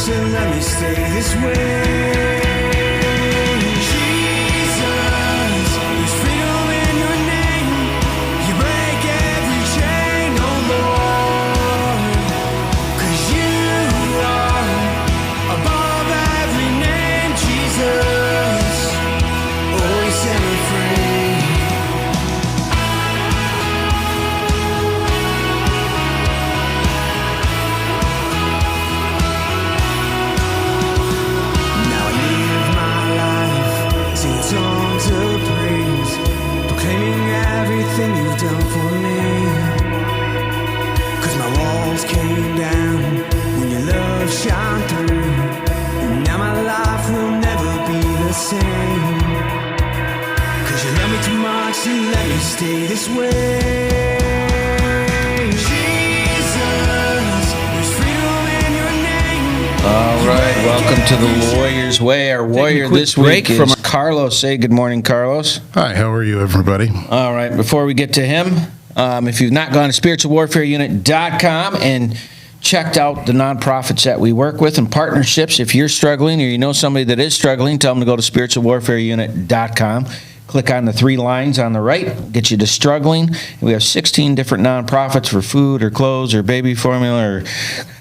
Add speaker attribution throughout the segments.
Speaker 1: so let me stay this way. Jesus, there's freedom in your name. You break every chain, oh Lord. 'Cause you are above every name, Jesus. Oh, you set me free. Now I live my life, singing songs of praise, proclaiming everything you've done for me. 'Cause my walls came down when your love shone through, and now my life will never be the same. 'Cause you love me too much to let me stay this way. Jesus, there's freedom in your name.
Speaker 2: All right, welcome to the Warrior's Way. Our warrior this week is Carlos. Say good morning, Carlos.
Speaker 3: Hi, how are you, everybody?
Speaker 2: All right, before we get to him, if you've not gone to spiritualwarfareunit.com and checked out the nonprofits that we work with and partnerships, if you're struggling or you know somebody that is struggling, tell them to go to spiritualwarfareunit.com. Click on the three lines on the right, get you to struggling. We have 16 different nonprofits for food or clothes or baby formula or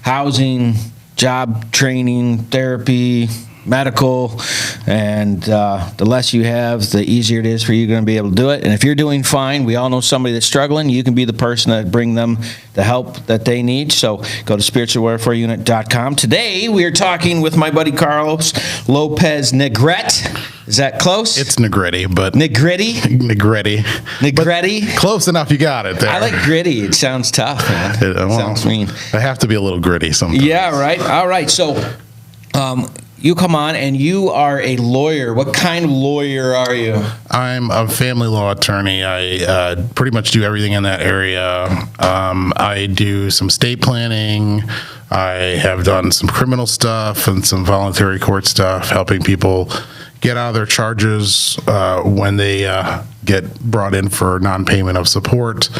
Speaker 2: housing, job training, therapy, medical, and the less you have, the easier it is for you going to be able to do it. And if you're doing fine, we all know somebody that's struggling. You can be the person that bring them the help that they need. So go to spiritualwarfareunit.com. Today we are talking with my buddy Carlos Lopez Negrete. Is that close?
Speaker 3: It's Negretti, but...
Speaker 2: Negretti?
Speaker 3: Negretti.
Speaker 2: Negretti?
Speaker 3: But close enough, you got it there.
Speaker 2: I like gritty. It sounds tough, man. Sounds mean.
Speaker 3: I have to be a little gritty sometimes.
Speaker 2: Yeah, right. All right. So you come on, and you are a lawyer. What kind of lawyer are you?
Speaker 3: I'm a family law attorney. I pretty much do everything in that area. I do some estate planning. I have done some criminal stuff and some voluntary court stuff, helping people get out of their charges when they get brought in for non-payment of support.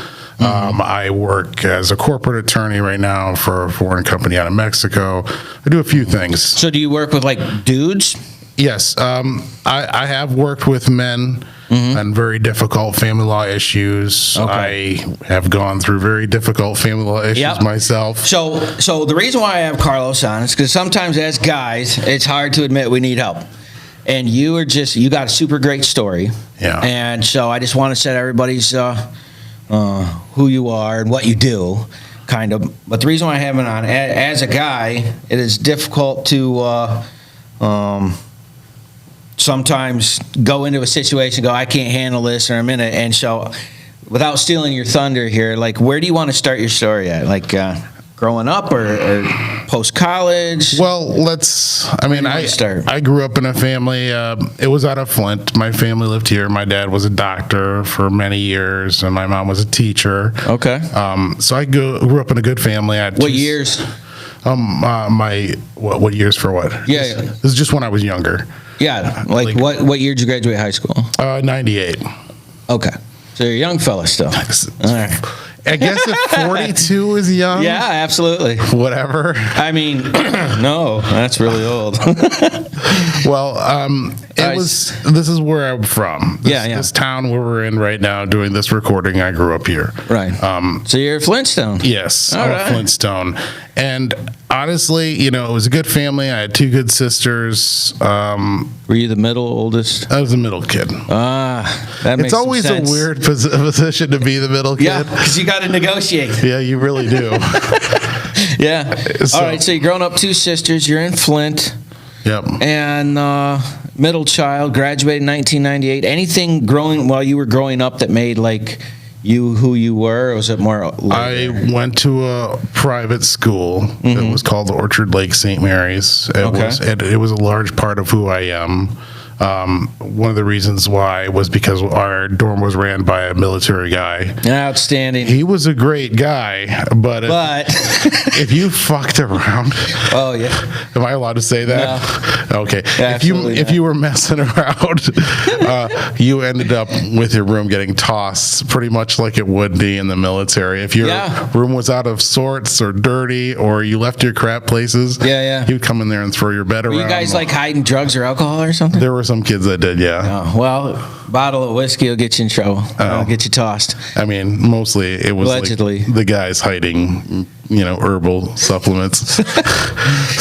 Speaker 3: I work as a corporate attorney right now for a foreign company out of Mexico. I do a few things.
Speaker 2: So do you work with, like, dudes?
Speaker 3: Yes. I have worked with men on very difficult family law issues.
Speaker 2: Okay.
Speaker 3: I have gone through very difficult family law issues myself.
Speaker 2: So the reason why I have Carlos on is because sometimes as guys, it's hard to admit we need help. And you got a super great story.
Speaker 3: Yeah.
Speaker 2: And so I just want to set everybody's who you are and what you do, kind of. But the reason why I have it on, as a guy, it is difficult to sometimes go into a situation, go, I can't handle this, or I'm in it. And so, without stealing your thunder here, like, where do you want to start your story at? Like, growing up or post-college?
Speaker 3: Well, I grew up in a family, it was out of Flint. My family lived here. My dad was a doctor for many years, and my mom was a teacher.
Speaker 2: Okay.
Speaker 3: So I grew up in a good family.
Speaker 2: What years?
Speaker 3: What years for what?
Speaker 2: Yeah.
Speaker 3: This is just when I was younger.
Speaker 2: Yeah, like what year did you graduate high school?
Speaker 3: 98.
Speaker 2: Okay. So you're a young fella still. All right.
Speaker 3: I guess if 42 is young.
Speaker 2: Yeah, absolutely.
Speaker 3: Whatever.
Speaker 2: I mean, no, that's really old.
Speaker 3: Well, this is where I'm from. This town where we're in right now doing this recording, I grew up here.
Speaker 2: Right. So you're a Flintstone.
Speaker 3: Yes,
Speaker 2: All
Speaker 3: I'm
Speaker 2: right.
Speaker 3: a Flintstone. And honestly, it was a good family. I had two good sisters.
Speaker 2: Were you the middle, oldest?
Speaker 3: I was the middle kid.
Speaker 2: That makes
Speaker 3: It's always
Speaker 2: some sense.
Speaker 3: a weird position to be the middle kid.
Speaker 2: Yeah, because you got to negotiate.
Speaker 3: Yeah, you really do.
Speaker 2: Yeah. All right, so you're growing up two sisters. You're in Flint.
Speaker 3: Yep.
Speaker 2: And middle child, graduated in 1998. Anything while you were growing up that made, like, you who you were, or was it more later?
Speaker 3: I went to a private school. It was called Orchard Lake St. Mary's. It was a large part of who I am. One of the reasons why was because our dorm was ran by a military guy.
Speaker 2: Outstanding.
Speaker 3: He was a great guy, but if you fucked around,
Speaker 2: Oh yeah.
Speaker 3: am I allowed to say that? No. Okay.
Speaker 2: Absolutely
Speaker 3: If you were messing around, you ended up with your room getting tossed, pretty much like it would be in the military. If your room was out of sorts or dirty, or you left your crap places, he would come in there and throw your bed around.
Speaker 2: Were you guys like hiding drugs or alcohol or something?
Speaker 3: There were some kids that did, yeah.
Speaker 2: Oh, well, bottle of whiskey will get you in trouble. Get you tossed.
Speaker 3: I mean, mostly it was
Speaker 2: Allegedly.
Speaker 3: like the guys hiding, herbal supplements.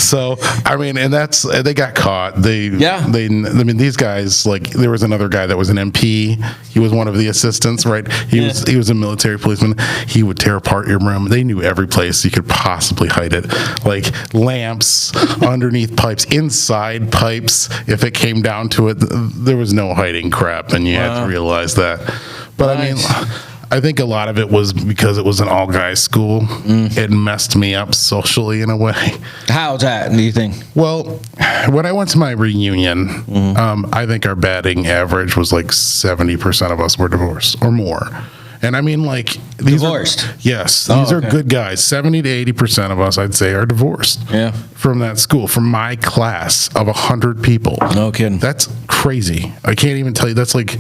Speaker 3: So, I mean, and they got caught. These guys, like, there was another guy that was an MP. He was one of the assistants, right? He was a military policeman. He would tear apart your room. They knew every place you could possibly hide it, like lamps, underneath pipes, inside pipes. If it came down to it, there was no hiding crap, and you had to realize that. But
Speaker 2: Nice.
Speaker 3: I mean, I think a lot of it was because it was an all-guys school. It messed me up socially in a way.
Speaker 2: How's that, do you think?
Speaker 3: Well, when I went to my reunion, I think our batting average was like 70% of us were divorced or more. And I mean, like, these
Speaker 2: Divorced?
Speaker 3: Yes. These are
Speaker 2: okay.
Speaker 3: good guys. 70 to 80% of us, I'd say, are divorced.
Speaker 2: Yeah.
Speaker 3: From that school, from my class of 100 people.
Speaker 2: No kidding.
Speaker 3: That's crazy. I can't even tell you. That's like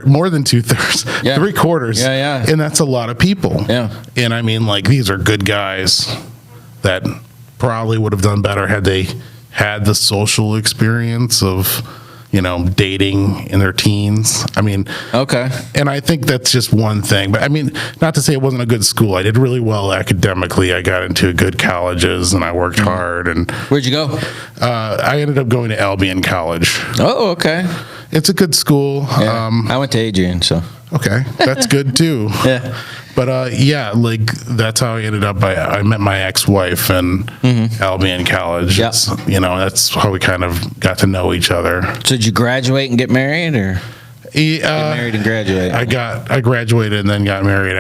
Speaker 3: more than 2/3,
Speaker 2: Yeah.
Speaker 3: 3/4.
Speaker 2: Yeah.
Speaker 3: And that's a lot of people.
Speaker 2: Yeah.
Speaker 3: And I mean, like, these are good guys that probably would have done better had they had the social experience of, dating in their teens. I mean,
Speaker 2: Okay.
Speaker 3: and I think that's just one thing. But I mean, not to say it wasn't a good school. I did really well academically. I got into good colleges and I worked hard. And
Speaker 2: Where'd you go?
Speaker 3: I ended up going to Albion College.
Speaker 2: Oh, okay.
Speaker 3: It's a good school.
Speaker 2: Yeah. I went to Adrian, so.
Speaker 3: Okay, that's good too.
Speaker 2: Yeah.
Speaker 3: But like, that's how I ended up. I met my ex-wife in Albion College.
Speaker 2: Yep.
Speaker 3: That's how we kind of got to know each other.
Speaker 2: So did you graduate and get married, or get married and graduate?
Speaker 3: I graduated and then got married.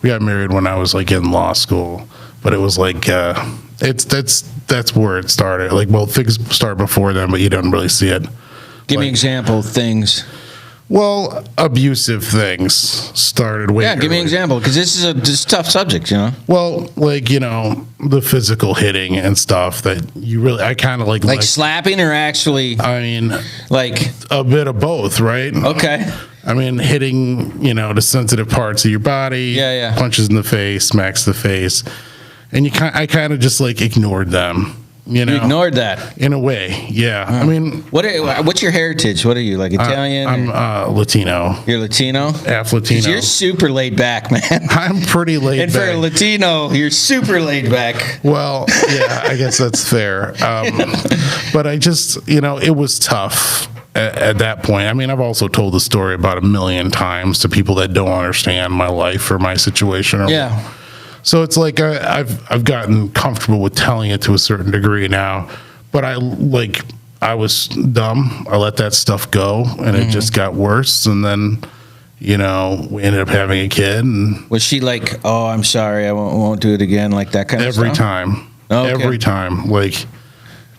Speaker 3: We got married when I was like in law school, but it was like that's where it started. Like, well, things start before then, but you don't really see it.
Speaker 2: Give me an example of things.
Speaker 3: Well, abusive things started way
Speaker 2: Yeah, give me an
Speaker 3: early.
Speaker 2: example, because this is a tough subject,
Speaker 3: Well, like, the physical hitting and stuff that I kind of
Speaker 2: Like slapping or actually,
Speaker 3: I mean,
Speaker 2: like,
Speaker 3: a bit of both, right?
Speaker 2: okay.
Speaker 3: I mean, hitting, the sensitive parts of your body.
Speaker 2: Yeah.
Speaker 3: Punches in the face, smacks the face. And I kind of just like ignored them,
Speaker 2: You ignored that.
Speaker 3: in a way. Yeah. I mean,
Speaker 2: What's your heritage? What are you, like Italian?
Speaker 3: I'm Latino,
Speaker 2: You're Latino?
Speaker 3: half Latino.
Speaker 2: You're super laid back, man.
Speaker 3: I'm pretty laid
Speaker 2: And for a
Speaker 3: back.
Speaker 2: Latino, you're super laid back.
Speaker 3: Well, yeah, I guess that's fair. But I just, it was tough at that point. I mean, I've also told the story about 1,000,000 times to people that don't understand my life or my situation.
Speaker 2: Yeah.
Speaker 3: So it's like I've gotten comfortable with telling it to a certain degree now. But I was dumb. I let that stuff go, and it just got worse. And then, we ended up having a kid. And
Speaker 2: Was she like, oh, I'm sorry, I won't do it again, like that kind of stuff?
Speaker 3: every time,
Speaker 2: Okay.
Speaker 3: every time, like,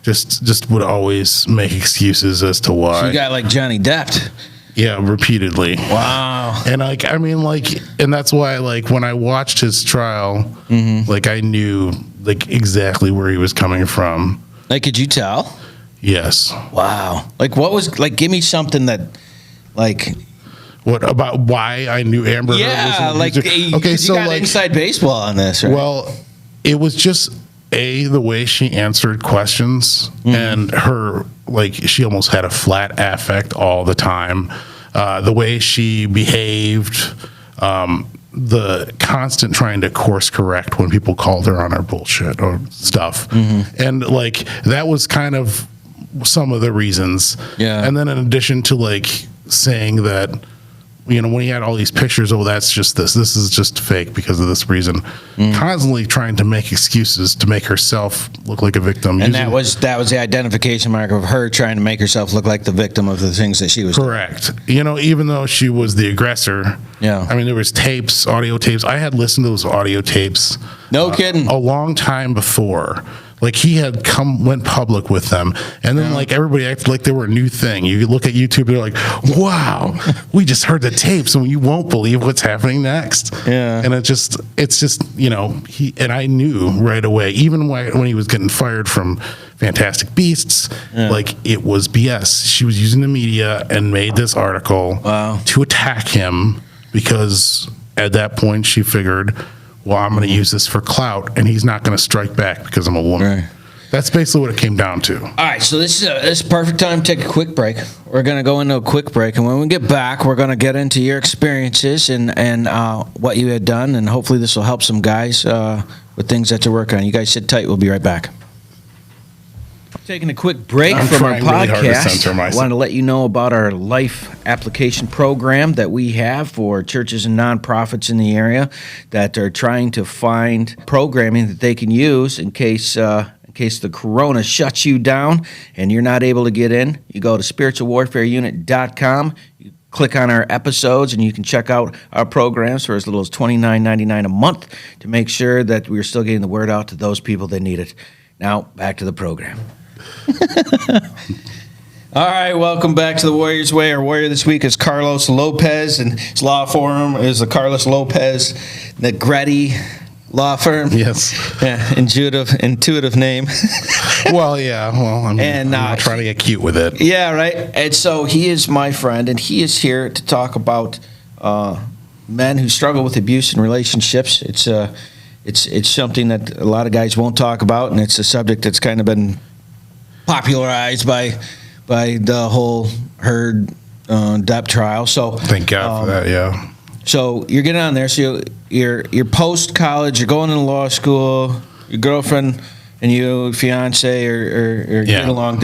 Speaker 3: just would always make excuses as to why.
Speaker 2: You got like Johnny Depp.
Speaker 3: Yeah, repeatedly.
Speaker 2: Wow.
Speaker 3: And and that's why, like, when I watched his trial, like, I knew like exactly where he was coming from.
Speaker 2: Like, could you tell?
Speaker 3: Yes.
Speaker 2: Wow. Like, what was, like, give me something that, like,
Speaker 3: What about why I knew Amber Heard was
Speaker 2: yeah,
Speaker 3: an
Speaker 2: like,
Speaker 3: abuser?
Speaker 2: okay,
Speaker 3: so
Speaker 2: you got
Speaker 3: like,
Speaker 2: inside baseball on this, right?
Speaker 3: well, it was just the way she answered questions, and her, like, she almost had a flat affect all the time. The way she behaved, the constant trying to course correct when people called her on her bullshit or stuff. And like, that was kind of some of the reasons.
Speaker 2: Yeah.
Speaker 3: And then in addition to like saying that, when he had all these pictures, this is just fake because of this reason, constantly trying to make excuses to make herself look like a victim.
Speaker 2: And that was the identification mark of her trying to make herself look like the victim of the things that she was doing.
Speaker 3: correct. Even though she was the aggressor.
Speaker 2: Yeah.
Speaker 3: I mean, there was audio tapes. I had listened to those audio tapes.
Speaker 2: No kidding.
Speaker 3: A long time before. Like he had went public with them, and then like everybody acted like they were a new thing. You look at YouTube, they're like, "Wow, we just heard the tapes, and you won't believe what's happening next."
Speaker 2: Yeah,
Speaker 3: and it's just he and I knew right away, even when he was getting fired from Fantastic Beasts, like it was BS. She was using the media and made this article to attack him because at that point she figured, well, I'm going to use this for clout, and he's not going to strike back because I'm a woman. Right. That's basically what it came down to.
Speaker 2: All right, so this is a perfect time to take a quick break. We're going to go into a quick break, and when we get back, we're going to get into your experiences and what you had done, and hopefully this will help some guys with things that you're working on. You guys sit tight. We'll be right back. Taking a quick break from our podcast. I wanted to let you know about our life application program that we have for churches and nonprofits in the area that are trying to find programming that they can use in case the corona shuts you down and you're not able to get in. You go to spiritualwarfareunit.com. You click on our episodes and you can check out our programs for as little as $29.99 a month to make sure that we're still getting the word out to those people that need it. Now, back to the program. All right, welcome back to the Warrior's Way. Our warrior this week is Carlos Lopez, and his law firm is the Carlos Lopez Negretti Law Firm.
Speaker 3: Yes.
Speaker 2: Yeah, intuitive name.
Speaker 3: Well, yeah. Well, I'm trying to get cute with it.
Speaker 2: Yeah, right. And so he is my friend, and he is here to talk about men who struggle with abuse in relationships. It's something that a lot of guys won't talk about, and it's a subject that's kind of been popularized by the whole Heard Depp trial. So
Speaker 3: thank God for that. Yeah.
Speaker 2: So you're getting on there. So you're post college. You're going into law school. Your girlfriend and you, fiance, or getting along.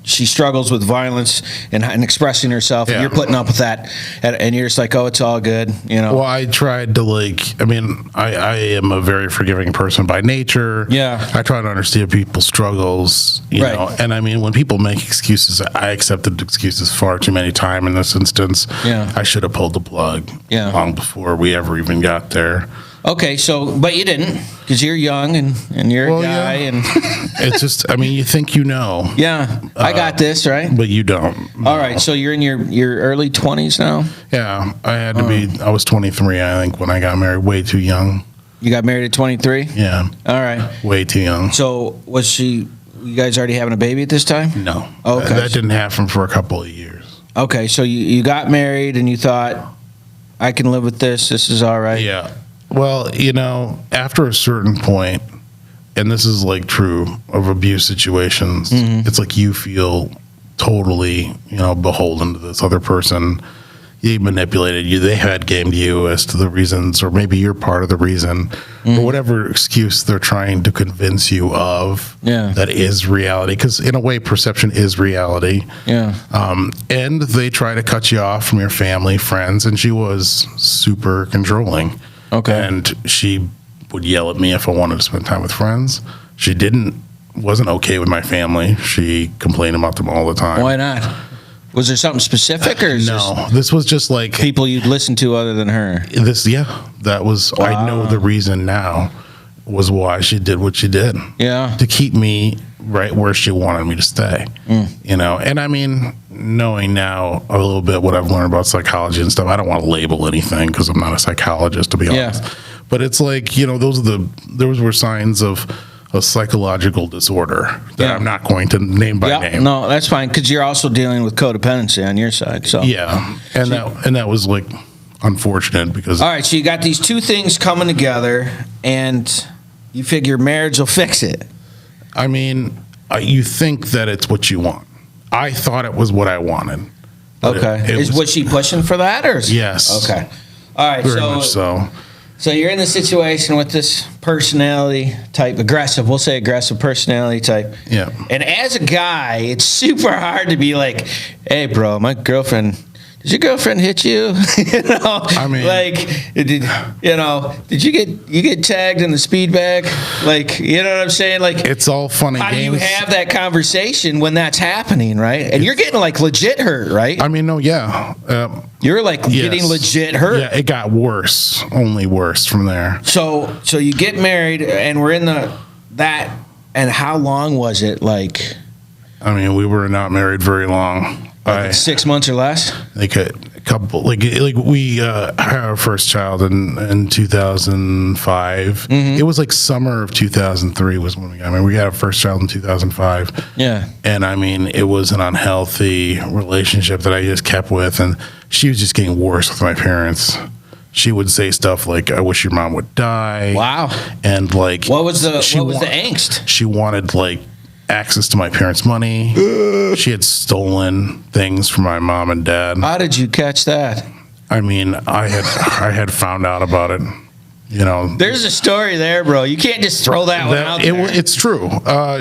Speaker 2: She struggles with violence and expressing herself, and you're putting up with that, and you're just like, oh, it's all good, you know.
Speaker 3: Well, I tried to I am a very forgiving person by nature.
Speaker 2: Yeah.
Speaker 3: I try to understand people's struggles, you know, and when people make excuses, I accepted excuses far too many times in this instance. Yeah. I should have pulled the plug long before we ever even got there.
Speaker 2: Okay, but you didn't, because you're young and you're a guy, and
Speaker 3: it's just, you think you know.
Speaker 2: Yeah, I got this, right?
Speaker 3: But you don't.
Speaker 2: All right, so you're in your early 20s now?
Speaker 3: Yeah, I was 23, I think, when I got married, way too young.
Speaker 2: You got married at 23?
Speaker 3: Yeah.
Speaker 2: All right.
Speaker 3: Way too young.
Speaker 2: So you guys already having a baby at this time?
Speaker 3: No.
Speaker 2: Okay.
Speaker 3: That didn't happen for a couple of years.
Speaker 2: Okay, so you got married and you thought, I can live with this is all right?
Speaker 3: Yeah. Well, after a certain point, and this is like true of abuse situations, it's like you feel totally, beholden to this other person. They manipulated you. They had gamed you as to the reasons, or maybe you're part of the reason, or whatever excuse they're trying to convince you of that is reality. Because in a way, perception is reality. Yeah. And they try to cut you off from your family, friends, and she was super controlling. Okay. And she would yell at me if I wanted to spend time with friends. She wasn't okay with my family. She complained about them all the time.
Speaker 2: Why not? Was there something specific, or
Speaker 3: this was just like
Speaker 2: people you'd listen to other than her?
Speaker 3: That was. Wow. I know the reason now was why she did what she did. Yeah, to keep me right where she wanted me to stay. And knowing now a little bit what I've learned about psychology and stuff, I don't want to label anything because I'm not a psychologist, to be honest. But it's like, those were signs of a psychological disorder that I'm not going to name by name.
Speaker 2: No, that's fine, because you're also dealing with codependency on your side. So
Speaker 3: that was like unfortunate because.
Speaker 2: All right, so you got these two things coming together, and you figure marriage will fix it.
Speaker 3: You think that it's what you want. I thought it was what I wanted.
Speaker 2: Okay. Was she pushing for that, or?
Speaker 3: Yes.
Speaker 2: Okay. All right.
Speaker 3: Very much so.
Speaker 2: So you're in the situation with this personality type, aggressive personality type. Yeah. And as a guy, it's super hard to be like, hey, bro, my girlfriend. Did your girlfriend hit you? Did you get tagged in the speed bag? You know what I'm saying?
Speaker 3: It's all funny.
Speaker 2: How do you have that conversation when that's happening, right? And you're getting legit hurt, right?
Speaker 3: No, yeah.
Speaker 2: You're getting legit hurt.
Speaker 3: Yeah, it got worse, only worse from there.
Speaker 2: So you get married, and we're in that And how long was it? Like
Speaker 3: I mean, we were not married very long.
Speaker 2: 6 months or less?
Speaker 3: Like a couple, like we had our first child in 2005. It was like summer of 2003 was when we got married. We got our first child in 2005.
Speaker 2: Yeah.
Speaker 3: And I mean, it was an unhealthy relationship that I just kept with, and she was just getting worse with my parents. She would say stuff like, "I wish your mom would die."
Speaker 2: Wow.
Speaker 3: And like,
Speaker 2: What was the angst?
Speaker 3: She wanted like access to my parents' money. She had stolen things from my mom and dad.
Speaker 2: How did you catch that?
Speaker 3: I mean, I had found out about it. You know,
Speaker 2: There's a story there, bro. You can't just throw that one out there.
Speaker 3: It's true.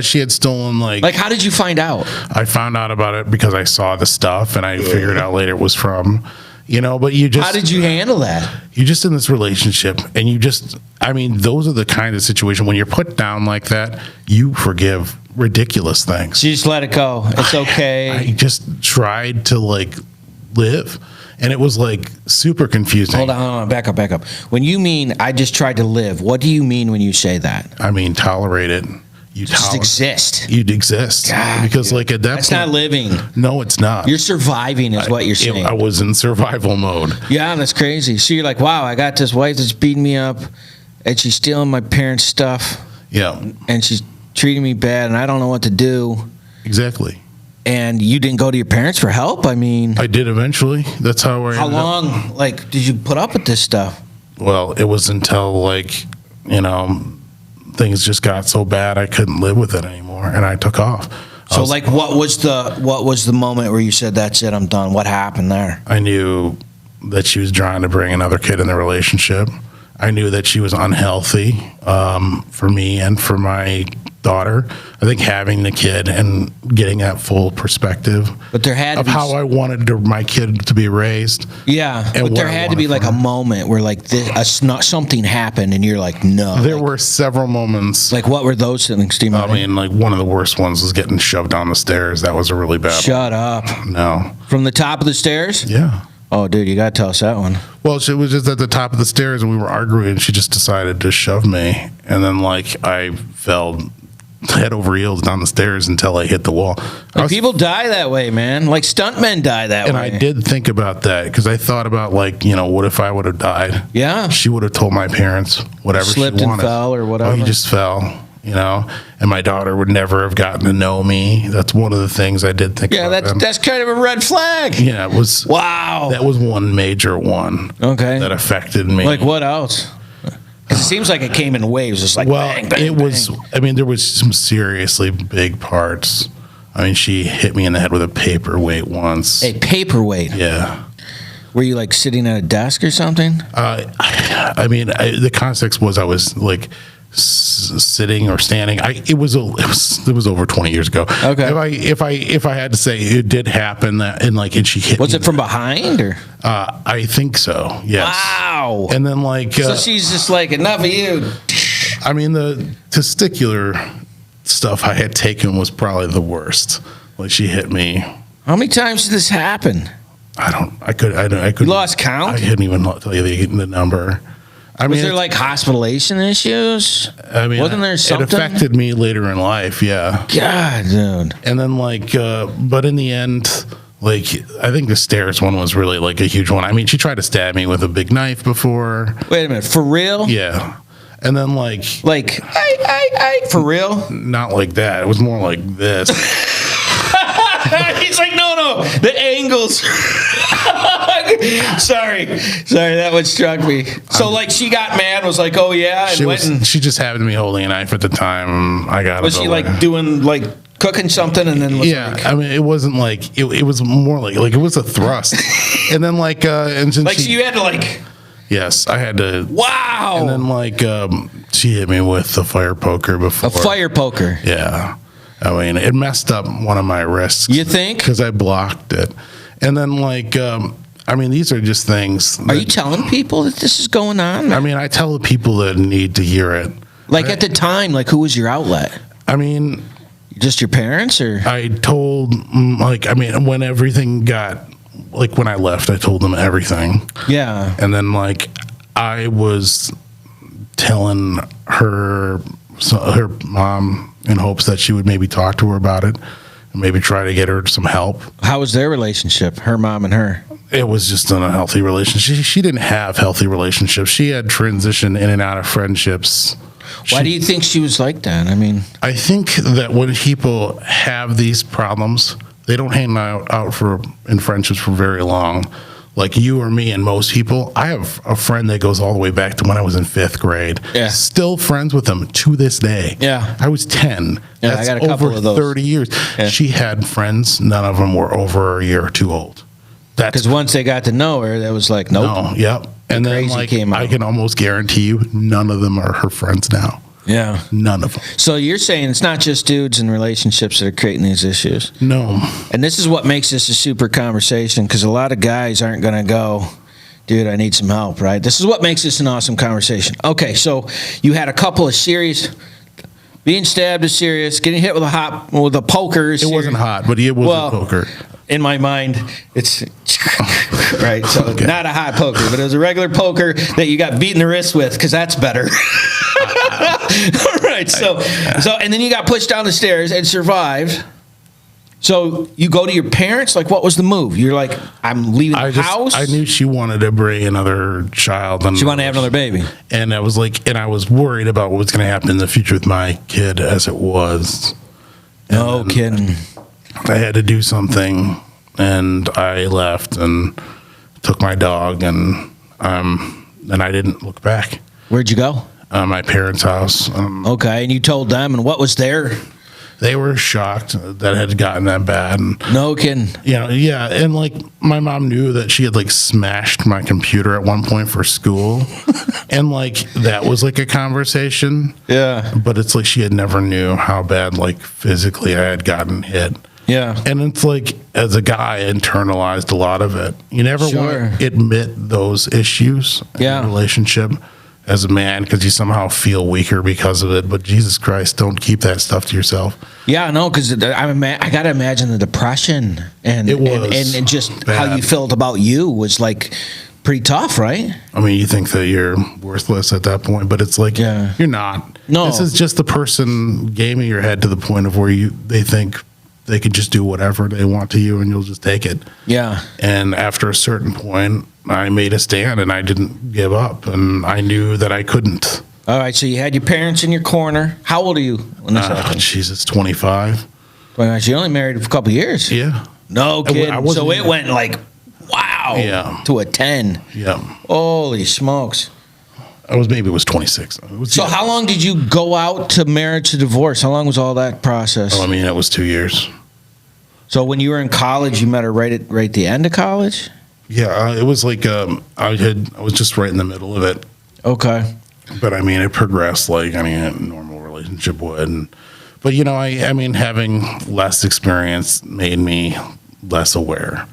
Speaker 3: She had stolen
Speaker 2: Like, how did you find out?
Speaker 3: I found out about it because I saw the stuff, and I figured out later it was from. You know, but you just.
Speaker 2: How did you handle that?
Speaker 3: You're just in this relationship, and you just. I mean, those are the kind of situation when you're put down like that. You forgive ridiculous things.
Speaker 2: So you just let it go. It's okay.
Speaker 3: I just tried to like live, and it was like super confusing.
Speaker 2: Hold on, back up. When you mean I just tried to live, what do you mean when you say that?
Speaker 3: I mean, tolerate it. You
Speaker 2: Just exist.
Speaker 3: You'd exist.
Speaker 2: God,
Speaker 3: because
Speaker 2: dude.
Speaker 3: like at that
Speaker 2: That's
Speaker 3: point,
Speaker 2: not living.
Speaker 3: No, it's not.
Speaker 2: You're surviving is what you're saying.
Speaker 3: I was in survival mode.
Speaker 2: Yeah, that's crazy. So you're like, wow, I got this wife that's beating me up, and she's stealing my parents' stuff,
Speaker 3: Yeah,
Speaker 2: and she's treating me bad, and I don't know what to do.
Speaker 3: exactly.
Speaker 2: And you didn't go to your parents for help? I mean,
Speaker 3: I did eventually. That's how I.
Speaker 2: how
Speaker 3: ended up.
Speaker 2: long, like, did you put up with this stuff?
Speaker 3: Well, it was until like, you know, things just got so bad I couldn't live with it anymore, and I took off.
Speaker 2: So, like, what was the moment where you said, that's it, I'm done? What happened there?
Speaker 3: I knew that she was trying to bring another kid in the relationship. I knew that she was unhealthy for me and for my daughter. I think having the kid and getting that full perspective
Speaker 2: But there had to
Speaker 3: of
Speaker 2: be
Speaker 3: how I wanted my kid to be raised.
Speaker 2: Yeah,
Speaker 3: and
Speaker 2: but
Speaker 3: what
Speaker 2: there
Speaker 3: I
Speaker 2: had to be
Speaker 3: wanted
Speaker 2: like
Speaker 3: from
Speaker 2: a
Speaker 3: her.
Speaker 2: moment where like something happened and you're like, no.
Speaker 3: There
Speaker 2: Like,
Speaker 3: were several moments.
Speaker 2: like, what were those things, Steve?
Speaker 3: I mean, like one of the worst ones was getting shoved down the stairs. That was a really bad
Speaker 2: Shut up.
Speaker 3: one. No.
Speaker 2: From the top of the stairs?
Speaker 3: Yeah.
Speaker 2: Oh, dude, you got to tell us that one.
Speaker 3: Well, she was just at the top of the stairs and we were arguing, and she just decided to shove me. And then, like, I fell head over heels down the stairs until I hit the wall.
Speaker 2: Like, people die that way, man. Like, stuntmen die that
Speaker 3: And
Speaker 2: way.
Speaker 3: I did think about that because I thought about, like, you know, what if I would have died?
Speaker 2: Yeah.
Speaker 3: She would have told my parents whatever
Speaker 2: Slipped
Speaker 3: she
Speaker 2: and
Speaker 3: wanted.
Speaker 2: fell or whatever.
Speaker 3: Oh, you just fell, you know? And my daughter would never have gotten to know me. That's one of the things I did think
Speaker 2: Yeah,
Speaker 3: about.
Speaker 2: that's kind of a red flag.
Speaker 3: Yeah, it was.
Speaker 2: Wow.
Speaker 3: That was one major one.
Speaker 2: Okay.
Speaker 3: That affected me.
Speaker 2: Like, what else? 'Cause it seems like it came in waves. It's like,
Speaker 3: Well,
Speaker 2: bang, bang,
Speaker 3: it was.
Speaker 2: bang.
Speaker 3: I mean, there was some seriously big parts. I mean, she hit me in the head with a paperweight once.
Speaker 2: A paperweight.
Speaker 3: Yeah.
Speaker 2: Were you like sitting at a desk or something?
Speaker 3: I mean, the context was I was like sitting or standing. It was over 20 years ago.
Speaker 2: Okay.
Speaker 3: If I had to say, it did happen that and she hit.
Speaker 2: Was
Speaker 3: me.
Speaker 2: it from behind or?
Speaker 3: I think so. Yes.
Speaker 2: Wow.
Speaker 3: And then like.
Speaker 2: So she's just like, enough of you.
Speaker 3: I mean, the testicular stuff I had taken was probably the worst. Like she hit me.
Speaker 2: How many times did this happen?
Speaker 3: I could.
Speaker 2: You lost count?
Speaker 3: I couldn't even tell you the number. I
Speaker 2: Was
Speaker 3: mean,
Speaker 2: there like hospitalization issues?
Speaker 3: I mean,
Speaker 2: wasn't there something?
Speaker 3: It affected me later in life. Yeah.
Speaker 2: God, dude.
Speaker 3: And then but in the end, like I think the stairs one was really like a huge one. I mean, she tried to stab me with a big knife before.
Speaker 2: Wait a minute, for real?
Speaker 3: Yeah. And then like
Speaker 2: for real?
Speaker 3: not like that. It was more like this.
Speaker 2: He's like, no, the angles. Sorry, that one struck me. So like, she got mad, was like, oh yeah, and
Speaker 3: She just happened to be holding a knife at the time. I got.
Speaker 2: Was she like doing like cooking something and then was
Speaker 3: Yeah,
Speaker 2: like,
Speaker 3: I mean, it wasn't like it was more like it was a thrust, and then and then
Speaker 2: so you had to like.
Speaker 3: Yes, I had to.
Speaker 2: Wow.
Speaker 3: And then she hit me with a fire poker before.
Speaker 2: A fire poker.
Speaker 3: Yeah, I mean, it messed up one of my wrists.
Speaker 2: You think?
Speaker 3: Because I blocked it, and then I mean, these are just things.
Speaker 2: Are you telling people that this is going on?
Speaker 3: I mean, I tell the people that need to hear it.
Speaker 2: Like at the time, like who was your outlet?
Speaker 3: I mean,
Speaker 2: just your parents, or
Speaker 3: I told when everything got when I left, I told them everything.
Speaker 2: Yeah.
Speaker 3: And then I was telling her mom in hopes that she would maybe talk to her about it and maybe try to get her some help.
Speaker 2: How was their relationship, her mom and her?
Speaker 3: It was just an unhealthy relationship. She didn't have healthy relationships. She had transitioned in and out of friendships.
Speaker 2: Why do you think she was like that? I mean,
Speaker 3: I think that when people have these problems, they don't hang out in friendships for very long. Like you or me and most people, I have a friend that goes all the way back to when I was in 5th grade.
Speaker 2: Yeah.
Speaker 3: Still friends with him to this day.
Speaker 2: Yeah.
Speaker 3: I was 10.
Speaker 2: Yeah,
Speaker 3: That's
Speaker 2: I got a couple
Speaker 3: over
Speaker 2: of those.
Speaker 3: 30 years.
Speaker 2: Yeah.
Speaker 3: She had friends. None of them were over a year or two old.
Speaker 2: because once they got to know her, that was like, nope.
Speaker 3: No, yep. And then
Speaker 2: crazy
Speaker 3: like
Speaker 2: came out.
Speaker 3: I can almost guarantee you none of them are her friends now.
Speaker 2: Yeah.
Speaker 3: None of them.
Speaker 2: So you're saying it's not just dudes in relationships that are creating these issues.
Speaker 3: No.
Speaker 2: And this is what makes this a super conversation, because a lot of guys aren't going to go, dude, I need some help, right? This is what makes this an awesome conversation. Okay, so you had a couple of serious, being stabbed is serious, getting hit with a poker is
Speaker 3: It
Speaker 2: serious.
Speaker 3: wasn't hot, but it was a poker.
Speaker 2: In my mind, it's right. So
Speaker 3: Okay.
Speaker 2: not a hot poker, but it was a regular poker that you got beat in the wrist with, because that's better. All right. So and then you got pushed down the stairs and survived. So you go to your parents. Like, what was the move? You're like, I'm leaving the house.
Speaker 3: I knew she wanted to bring another child.
Speaker 2: She wanted to have another baby.
Speaker 3: And I was like, and I was worried about what was going to happen in the future with my kid as it was.
Speaker 2: No kidding.
Speaker 3: I had to do something, and I left and took my dog, and I didn't look back.
Speaker 2: Where'd you go?
Speaker 3: My parents' house.
Speaker 2: Okay, and you told them, and what was there?
Speaker 3: They were shocked that it had gotten that bad. And,
Speaker 2: No kidding.
Speaker 3: yeah. And like my mom knew that she had like smashed my computer at one point for school. And like that was like a conversation.
Speaker 2: Yeah.
Speaker 3: But it's like she had never knew how bad like physically I had gotten hit.
Speaker 2: Yeah.
Speaker 3: And it's like, as a guy, I internalized a lot of it. You never
Speaker 2: Sure.
Speaker 3: want to admit those issues in
Speaker 2: Yeah.
Speaker 3: a relationship as a man, because you somehow feel weaker because of it. But Jesus Christ, don't keep that stuff to yourself.
Speaker 2: Yeah, no, because I got to imagine the depression and
Speaker 3: It was
Speaker 2: and just
Speaker 3: bad.
Speaker 2: how you felt about you was like pretty tough, right?
Speaker 3: I mean, you think that you're worthless at that point, but it's like,
Speaker 2: Yeah.
Speaker 3: you're not.
Speaker 2: No.
Speaker 3: This is just the person gaming your head to the point of where they think they can just do whatever they want to you and you'll just take it.
Speaker 2: Yeah.
Speaker 3: And after a certain point, I made a stand and I didn't give up, and I knew that I couldn't.
Speaker 2: All right, so you had your parents in your corner. How old are you when this happened?
Speaker 3: Jesus, 25.
Speaker 2: Well, you only married for a couple years.
Speaker 3: Yeah.
Speaker 2: No kidding.
Speaker 3: I wasn't
Speaker 2: So it
Speaker 3: even-
Speaker 2: went like, wow,
Speaker 3: Yeah.
Speaker 2: to a 10.
Speaker 3: Yeah.
Speaker 2: Holy smokes.
Speaker 3: Maybe it was 26. It was,
Speaker 2: So how long did you go out to marriage to divorce? How long was all that process?
Speaker 3: I mean, it was 2 years.
Speaker 2: So when you were in college, you met her right at the end of college?
Speaker 3: Yeah, it was like I was just right in the middle of it.
Speaker 2: Okay.
Speaker 3: But I mean, it progressed like any normal relationship would. But you know, I mean, having less experience made me less aware.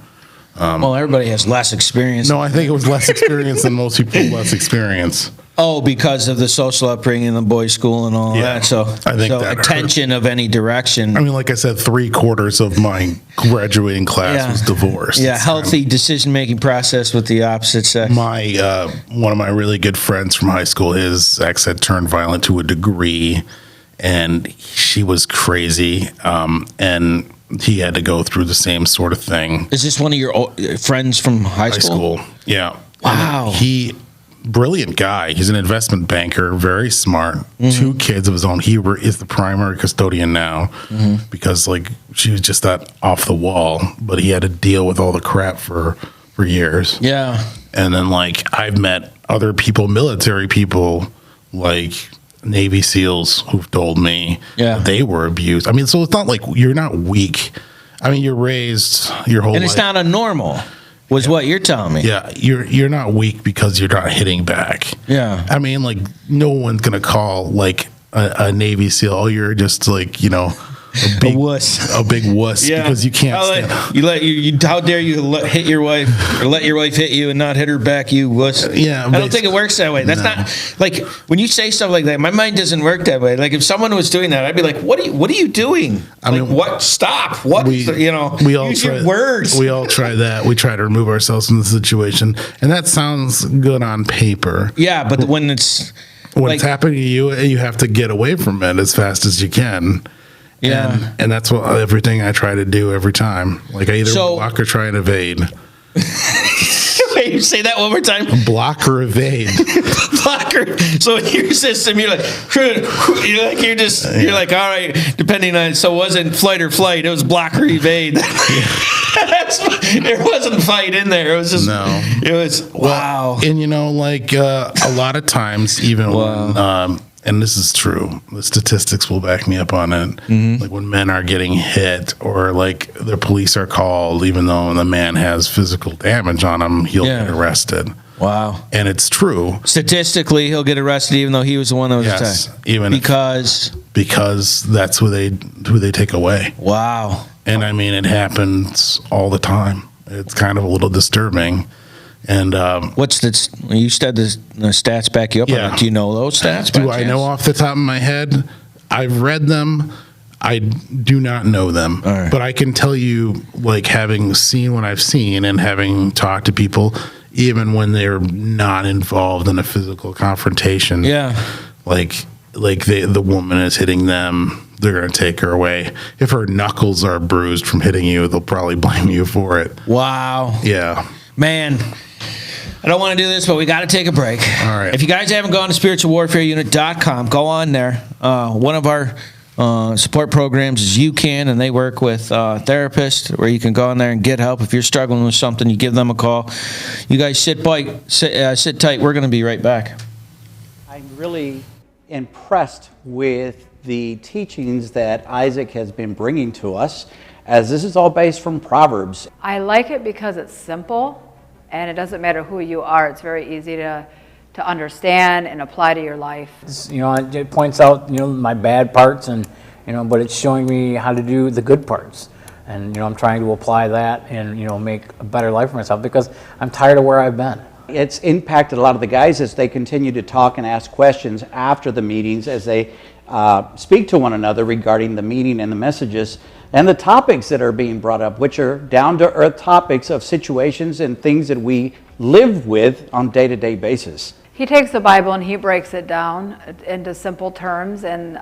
Speaker 2: Well, everybody has less experience.
Speaker 3: No, I think it was less experience than most people. Less experience.
Speaker 2: Oh, because of the social upbringing, the boys' school, and all
Speaker 3: Yeah,
Speaker 2: that. So,
Speaker 3: I think that
Speaker 2: attention of any direction.
Speaker 3: I mean, like I said, 3/4 of my graduating class was divorced.
Speaker 2: Yeah, healthy decision-making process with the opposite sex.
Speaker 3: My one of my really good friends from high school, his ex had turned violent to a degree, and she was crazy, and he had to go through the same sort of thing.
Speaker 2: Is this one of your friends from high
Speaker 3: High
Speaker 2: school?
Speaker 3: school, yeah.
Speaker 2: Wow.
Speaker 3: Brilliant guy. He's an investment banker, very smart. 2 kids of his own. He is the primary custodian now because like she was just that off the wall, but he had to deal with all the crap for years.
Speaker 2: Yeah.
Speaker 3: And then like I've met other people, military people, like Navy SEALs who've told me they were abused. I mean, so it's not like you're not weak. I mean, you're raised your whole life.
Speaker 2: And it's not a normal, was what you're telling me.
Speaker 3: Yeah, you're not weak because you're not hitting back.
Speaker 2: Yeah.
Speaker 3: I mean, like no one's gonna call like a Navy SEAL. Oh, you're just like a big
Speaker 2: wuss.
Speaker 3: a big wuss because you can't.
Speaker 2: How dare you hit your wife or let your wife hit you and not hit her back, you wuss?
Speaker 3: Yeah,
Speaker 2: I don't think it works that way. That's not like when you say stuff like that. My mind doesn't work that way. Like if someone was doing that, I'd be like, "What are you doing? I mean, what? Stop! What?
Speaker 3: We all
Speaker 2: use
Speaker 3: try,
Speaker 2: your words."
Speaker 3: We all try that. We try to remove ourselves from the situation, and that sounds good on paper.
Speaker 2: Yeah, but when it's
Speaker 3: when
Speaker 2: like,
Speaker 3: it's happening to you, you have to get away from it as fast as you can.
Speaker 2: Yeah.
Speaker 3: And that's what everything I try to do every time. Like I either block or try and evade.
Speaker 2: Wait, say that one more time.
Speaker 3: Block or evade.
Speaker 2: Blocker. So in your system, you're like, you're like, all right, depending on, so it wasn't flight or flight, it was block or evade. There wasn't fight in there. It was just, it was, wow.
Speaker 3: And like a lot of times, even when, and this is true, the statistics will back me up on it. Like when men are getting hit or like the police are called, even though the man has physical damage on him, he'll get arrested.
Speaker 2: Wow.
Speaker 3: And it's true.
Speaker 2: Statistically, he'll get arrested even though he was the one that was attacked.
Speaker 3: Even because that's who they take away.
Speaker 2: Wow.
Speaker 3: And I mean, it happens all the time. It's kind of a little disturbing. And
Speaker 2: what's you said the stats back you up on it. Do you know those stats?
Speaker 3: Do I know off the top of my head? I've read them. I do not know them.
Speaker 2: Right.
Speaker 3: But I can tell you, like, having seen what I've seen and having talked to people, even when they're not involved in a physical confrontation.
Speaker 2: Yeah.
Speaker 3: Like the woman is hitting them, they're going to take her away. If her knuckles are bruised from hitting you, they'll probably blame you for it.
Speaker 2: Wow.
Speaker 3: Yeah.
Speaker 2: Man, I don't want to do this, but we got to take a break.
Speaker 3: All right.
Speaker 2: If you guys haven't gone to spiritualwarfareunit.com, go on there. One of our support programs is UCAN, and they work with therapists where you can go in there and get help. If you're struggling with something, you give them a call. You guys sit tight. We're going to be right back.
Speaker 4: I'm really impressed with the teachings that Isaac has been bringing to us, as this is all based from Proverbs.
Speaker 5: I like it because it's simple, and it doesn't matter who you are. It's very easy to understand and apply to your life.
Speaker 6: It points out, my bad parts, and, but it's showing me how to do the good parts. And, I'm trying to apply that and, make a better life for myself because I'm tired of where I've been.
Speaker 4: It's impacted a lot of the guys as they continue to talk and ask questions after the meetings, as they speak to one another regarding the meeting and the messages and the topics that are being brought up, which are down-to-earth topics of situations and things that we live with on a day-to-day basis.
Speaker 5: He takes the Bible and he breaks it down into simple terms and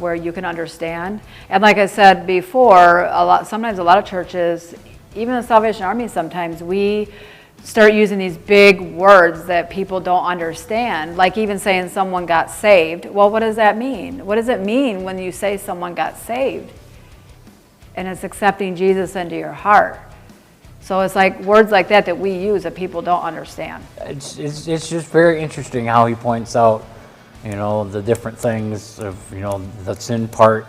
Speaker 5: where you can understand. And like I said before, sometimes a lot of churches, even the Salvation Army, sometimes we start using these big words that people don't understand, like even saying someone got saved. Well, what does that mean? What does it mean when you say someone got saved? And it's accepting Jesus into your heart. So it's like words like that we use that people don't understand.
Speaker 6: It's just very interesting how he points out, the different things of, the sin part,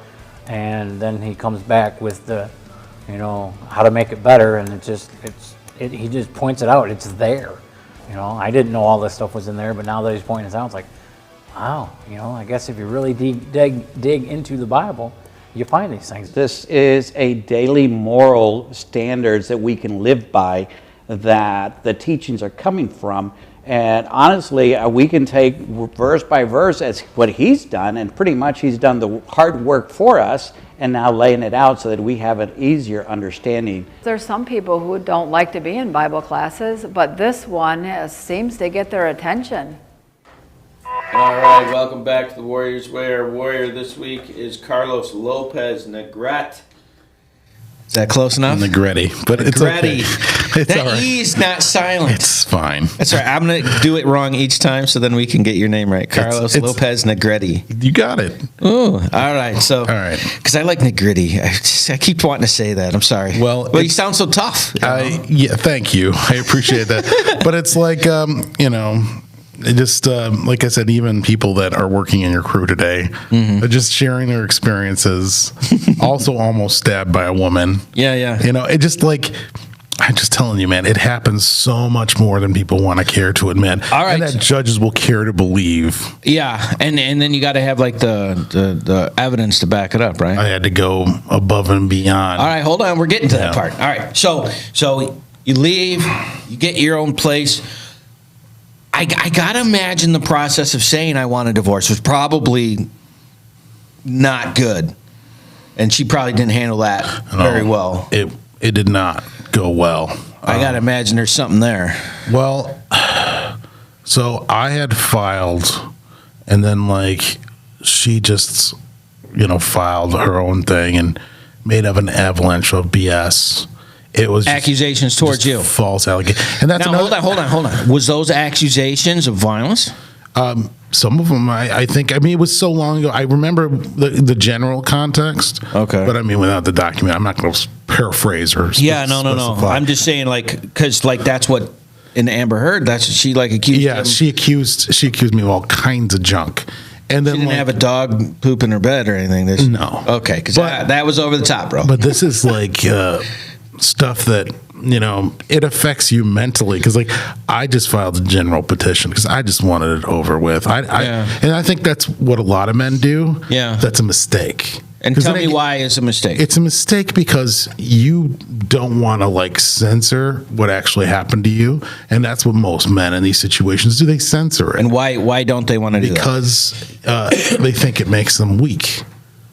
Speaker 6: and then he comes back with the, how to make it better, and he just points it out. It's there. I didn't know all this stuff was in there, but now that he's pointing it out, it's like, wow, I guess if you really dig into the Bible, you find these things.
Speaker 4: This is a daily moral standards that we can live by, that the teachings are coming from. And honestly, we can take verse by verse as what he's done, and pretty much he's done the hard work for us and now laying it out so that we have an easier understanding.
Speaker 5: There's some people who don't like to be in Bible classes, but this one seems to get their attention.
Speaker 2: All right, welcome back to the Warriors Way. Our warrior this week is Carlos Lopez Negrete. Is that close enough?
Speaker 3: Negretti, but it's okay. It's
Speaker 2: that
Speaker 3: all right.
Speaker 2: E's not silent.
Speaker 3: It's fine.
Speaker 2: That's right. I'm going to do it wrong each time so then we can get your name right. Carlos Lopez Negrete.
Speaker 3: You got it.
Speaker 2: Ooh, all right. So,
Speaker 3: all right.
Speaker 2: Because I like Negrete. I keep wanting to say that. I'm sorry.
Speaker 3: Well,
Speaker 2: you sound so tough.
Speaker 3: Yeah, thank you. I appreciate that. But it's like, it just, like I said, even people that are working in your crew today, are just sharing their experiences, also almost stabbed by a woman.
Speaker 2: Yeah.
Speaker 3: It just like, I'm just telling you, man, it happens so much more than people want to care to admit.
Speaker 2: All right.
Speaker 3: And that judges will care to believe.
Speaker 2: Yeah, and then you got to have like the evidence to back it up, right?
Speaker 3: I had to go above and beyond.
Speaker 2: All right, hold on. We're getting to that part. All right, so you leave, you get your own place. I got to imagine the process of saying I want a divorce was probably not good. And she probably didn't handle that very well.
Speaker 3: It did not go well.
Speaker 2: I got to imagine there's something there.
Speaker 3: Well, so I had filed And then like she just, filed her own thing and made of an avalanche of BS. It was just,
Speaker 2: Accusations towards
Speaker 3: just
Speaker 2: you.
Speaker 3: false allegations. And that's
Speaker 2: Now, hold on. Was those accusations of violence?
Speaker 3: Some of them, I think. It was so long ago. I remember the general context.
Speaker 2: Okay.
Speaker 3: But without the document, I'm not going to paraphrase or.
Speaker 2: Yeah, no.
Speaker 3: specify.
Speaker 2: I'm just saying, because that's what in Amber Heard. That's what she accused.
Speaker 3: Yeah,
Speaker 2: him.
Speaker 3: she accused me of all kinds of junk. And then
Speaker 2: She didn't have a dog poop in her bed or anything.
Speaker 3: No.
Speaker 2: Okay, because that was over the top, bro.
Speaker 3: But this is stuff that it affects you mentally, because I just filed a general petition because I just wanted it over with. And I think that's what a lot of men do.
Speaker 2: Yeah.
Speaker 3: That's a mistake.
Speaker 2: And
Speaker 3: 'Cause
Speaker 2: tell
Speaker 3: then
Speaker 2: me why it's a mistake.
Speaker 3: It's a mistake because you don't want to censor what actually happened to you, and that's what most men in these situations do. They censor it.
Speaker 2: And why don't they want to do that?
Speaker 3: Because they think it makes them weak.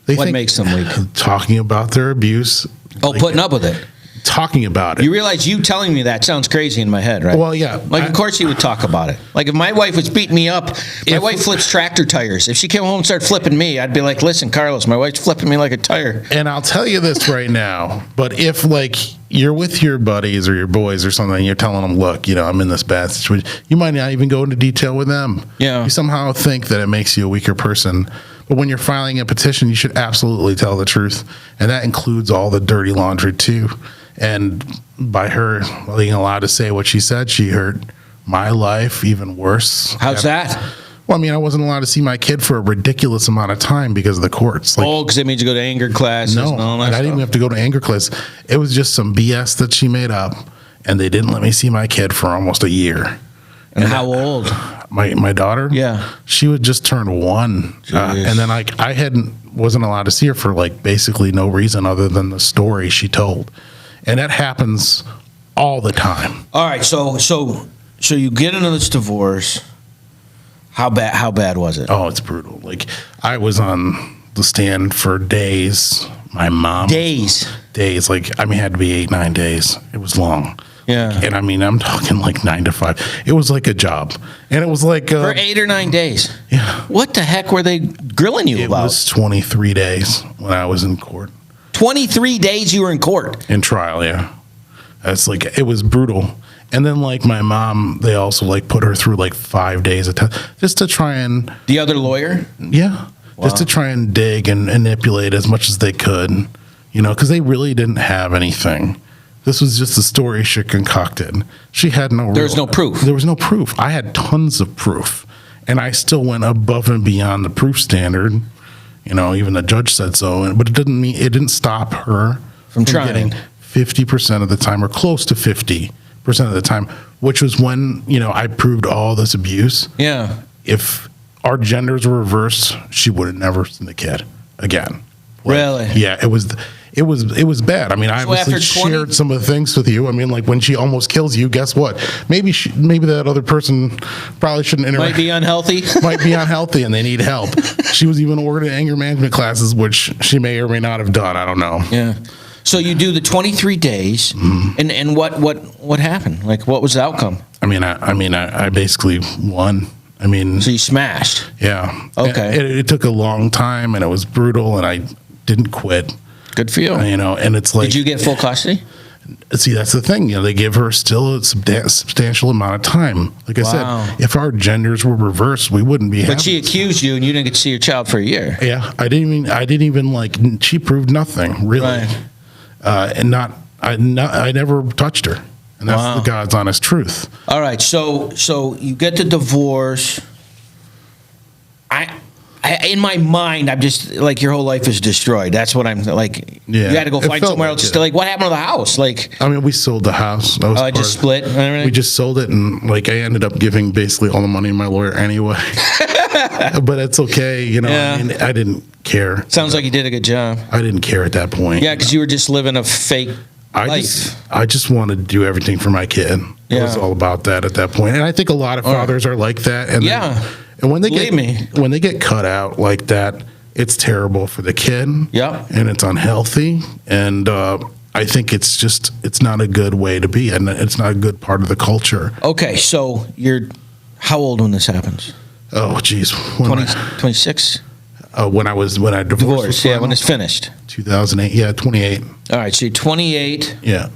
Speaker 2: What makes them weak?
Speaker 3: Talking about their abuse.
Speaker 2: Putting up with it.
Speaker 3: Talking about it.
Speaker 2: You realize you telling me that sounds crazy in my head, right?
Speaker 3: Well, yeah.
Speaker 2: Of course you would talk about it. If my wife was beating me up, my wife flips tractor tires. If she came home and started flipping me, I'd be like, listen, Carlos, my wife's flipping me like a tire.
Speaker 3: And I'll tell you this right now, but if you're with your buddies or your boys or something, and you're telling them, look, I'm in this bad situation, you might not even go into detail with them.
Speaker 2: Yeah.
Speaker 3: You somehow think that it makes you a weaker person. But when you're filing a petition, you should absolutely tell the truth. And that includes all the dirty laundry too. And by her being allowed to say what she said, she hurt my life even worse.
Speaker 2: How's that?
Speaker 3: Well, I wasn't allowed to see my kid for a ridiculous amount of time because of the courts.
Speaker 2: Because they made you go to anger classes
Speaker 3: No,
Speaker 2: and all that
Speaker 3: I didn't even
Speaker 2: stuff?
Speaker 3: have to go to anger class. It was just some BS that she made up, and they didn't let me see my kid for almost a year.
Speaker 2: And how old?
Speaker 3: My daughter?
Speaker 2: Yeah.
Speaker 3: She would just turn 1. And then I wasn't allowed to see her for basically no reason other than the story she told. And that happens all the time.
Speaker 2: All right, so you get into this divorce. How bad was it?
Speaker 3: Oh, it's brutal. I was on the stand for days. My mom.
Speaker 2: Days.
Speaker 3: It had to be 8-9 days. It was long.
Speaker 2: Yeah.
Speaker 3: And I'm talking 9 to 5. It was like a job. And it was
Speaker 2: For 8 or 9 days.
Speaker 3: Yeah.
Speaker 2: What the heck were they grilling you
Speaker 3: It
Speaker 2: about?
Speaker 3: was 23 days when I was in court.
Speaker 2: 23 days you were in court.
Speaker 3: In trial, yeah. It's it was brutal. And then my mom, they also put her through 5 days just to try and
Speaker 2: The other lawyer?
Speaker 3: just to try and dig and manipulate as much as they could, because they really didn't have anything. This was just a story she concocted. She had no.
Speaker 2: There was no proof.
Speaker 3: There was no proof. I had tons of proof, and I still went above and beyond the proof standard. Even the judge said so. But it didn't stop her
Speaker 2: From trying.
Speaker 3: getting 50% of the time, or close to 50% of the time, which was when I proved all this abuse.
Speaker 2: Yeah.
Speaker 3: If our genders were reversed, she would have never seen the kid again.
Speaker 2: Really?
Speaker 3: Yeah, it was bad. I obviously
Speaker 2: after 20
Speaker 3: shared some of the things with you. When she almost kills you, guess what? Maybe that other person probably shouldn't interact.
Speaker 2: Might be unhealthy.
Speaker 3: Might be unhealthy and they need help. She was even ordered anger management classes, which she may or may not have done. I don't know.
Speaker 2: Yeah. So you do the 23 days, and what happened? What was the outcome?
Speaker 3: I basically won.
Speaker 2: So you smashed.
Speaker 3: Yeah.
Speaker 2: Okay.
Speaker 3: It took a long time and it was brutal, and I didn't quit.
Speaker 2: Good for you.
Speaker 3: And it's
Speaker 2: Did you get full custody?
Speaker 3: See, that's the thing. They give her still a substantial amount of time. Like I
Speaker 2: Wow.
Speaker 3: said, if our genders were reversed, we wouldn't be.
Speaker 2: But she accused you, and you didn't get to see your child for a year.
Speaker 3: Yeah, I didn't even she proved nothing really,
Speaker 2: Right.
Speaker 3: I never touched her, and that's
Speaker 2: Wow.
Speaker 3: the God's honest truth.
Speaker 2: All right. So you get the divorce. I in my mind, I'm just your whole life is destroyed. That's what I'm like.
Speaker 3: Yeah,
Speaker 2: You had to go
Speaker 3: it
Speaker 2: find
Speaker 3: felt
Speaker 2: somewhere
Speaker 3: like
Speaker 2: else.
Speaker 3: it.
Speaker 2: What happened to the house?
Speaker 3: We sold the house. That was
Speaker 2: I just split and everything?
Speaker 3: We just sold it, and I ended up giving basically all the money to my lawyer anyway. But it's okay,
Speaker 2: Yeah.
Speaker 3: I didn't care.
Speaker 2: Sounds like you did a good job.
Speaker 3: I didn't care at that point.
Speaker 2: Yeah, because you were just living a fake life.
Speaker 3: I just wanted to do everything for my kid. It was
Speaker 2: Yeah.
Speaker 3: all about that at that point. And I think a lot of fathers are like that. And
Speaker 2: Yeah.
Speaker 3: and when they
Speaker 2: Believe me.
Speaker 3: when they get cut out like that, it's terrible for the kid.
Speaker 2: Yeah.
Speaker 3: And it's unhealthy. And I think it's not a good way to be, and it's not a good part of the culture.
Speaker 2: Okay, so you're how old when this happens?
Speaker 3: Oh, geez.
Speaker 2: 26?
Speaker 3: When I divorced.
Speaker 2: Divorce, yeah, when it's finished.
Speaker 3: 2008, yeah, 28.
Speaker 2: All right, so you're 28.
Speaker 3: Yeah.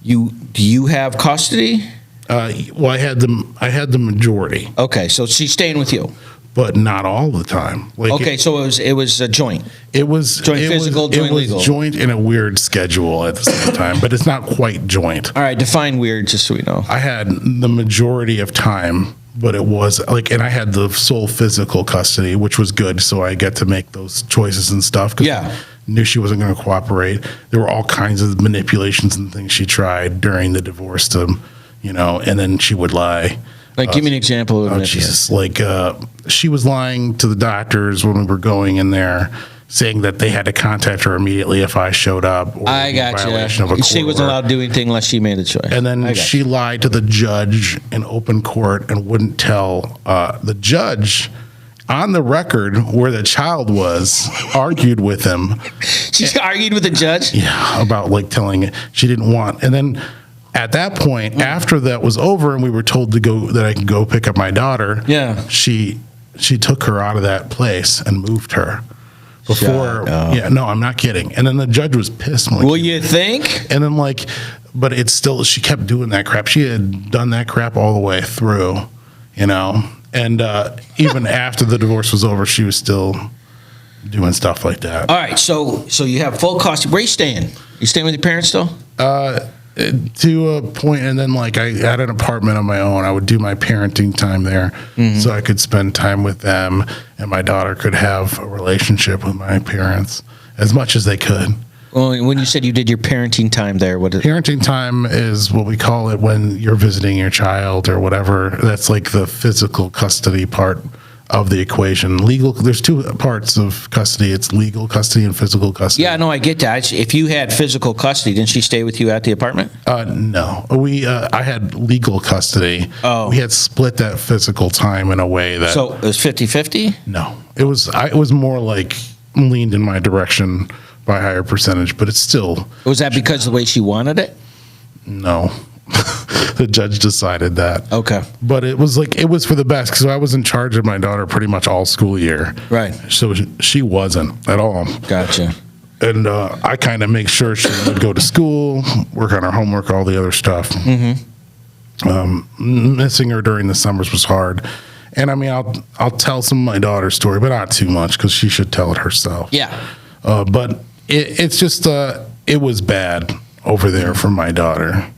Speaker 2: Do you have custody?
Speaker 3: Well, I had the majority,
Speaker 2: Okay, so she's staying with you.
Speaker 3: but not all the time. Like
Speaker 2: Okay, so it was a joint.
Speaker 3: it was
Speaker 2: Joint
Speaker 3: it
Speaker 2: physical,
Speaker 3: was,
Speaker 2: joint
Speaker 3: it
Speaker 2: legal.
Speaker 3: was joint in a weird schedule at the same time, but it's not quite joint.
Speaker 2: All right, define weird, just so we know.
Speaker 3: I had the majority of time, but it was like, and I had the sole physical custody, which was good. So I get to make those choices and stuff. 'Cause
Speaker 2: Yeah.
Speaker 3: I knew she wasn't going to cooperate. There were all kinds of manipulations and things she tried during the divorce to, and then she would lie.
Speaker 2: Like, give me an example of
Speaker 3: Oh,
Speaker 2: it.
Speaker 3: Jesus. Like, she was lying to the doctors when we were going in there, saying that they had to contact her immediately if I showed up. Or
Speaker 2: I
Speaker 3: in
Speaker 2: got
Speaker 3: violation of a
Speaker 2: you. She
Speaker 3: court
Speaker 2: wasn't
Speaker 3: order.
Speaker 2: allowed to do anything unless she made a choice.
Speaker 3: And
Speaker 2: I
Speaker 3: then
Speaker 2: got
Speaker 3: she
Speaker 2: you.
Speaker 3: lied to the judge in open court and wouldn't tell the judge on the record where the child was, argued with him.
Speaker 2: She argued with the judge?
Speaker 3: Yeah, about like telling she didn't want. And then at that point, after that was over and we were told that I could go pick up my daughter,
Speaker 2: Yeah.
Speaker 3: she took her out of that place and moved her. Before,
Speaker 2: Shut up.
Speaker 3: yeah, no, I'm not kidding. And then the judge was pissed. I'm like,
Speaker 2: Well, you think?
Speaker 3: and then but it's still, she kept doing that crap. She had done that crap all the way through, and even after the divorce was over, she was still doing stuff like that.
Speaker 2: All right, so you have full custody. Where are you staying? You staying with your parents still?
Speaker 3: To a point, and then I had an apartment on my own. I would do my parenting time there, so I could spend time with them, and my daughter could have a relationship with my parents as much as they could.
Speaker 2: Well, when you said you did your parenting time there, what is
Speaker 3: Parenting time is what we call it when you're visiting your child or whatever. That's like the physical custody part of the equation. There's two parts of custody. It's legal custody and physical custody.
Speaker 2: Yeah, no, I get that. If you had physical custody, didn't she stay with you at the apartment?
Speaker 3: No, I had legal custody.
Speaker 2: Oh.
Speaker 3: We had split that physical time in a way that.
Speaker 2: So it was 50-50?
Speaker 3: No, it was more like leaned in my direction by a higher percentage, but it's still
Speaker 2: Was that because of the way she wanted it?
Speaker 3: no. The judge decided that.
Speaker 2: Okay.
Speaker 3: But it was for the best because I was in charge of my daughter pretty much all school year.
Speaker 2: Right.
Speaker 3: So she wasn't at all.
Speaker 2: Gotcha.
Speaker 3: And I kind of make sure she would go to school, work on her homework, all the other stuff. Missing her during the summers was hard. And I mean, I'll tell some of my daughter's story, but not too much because she should tell it herself.
Speaker 2: Yeah.
Speaker 3: But it's just, it was bad over there for my daughter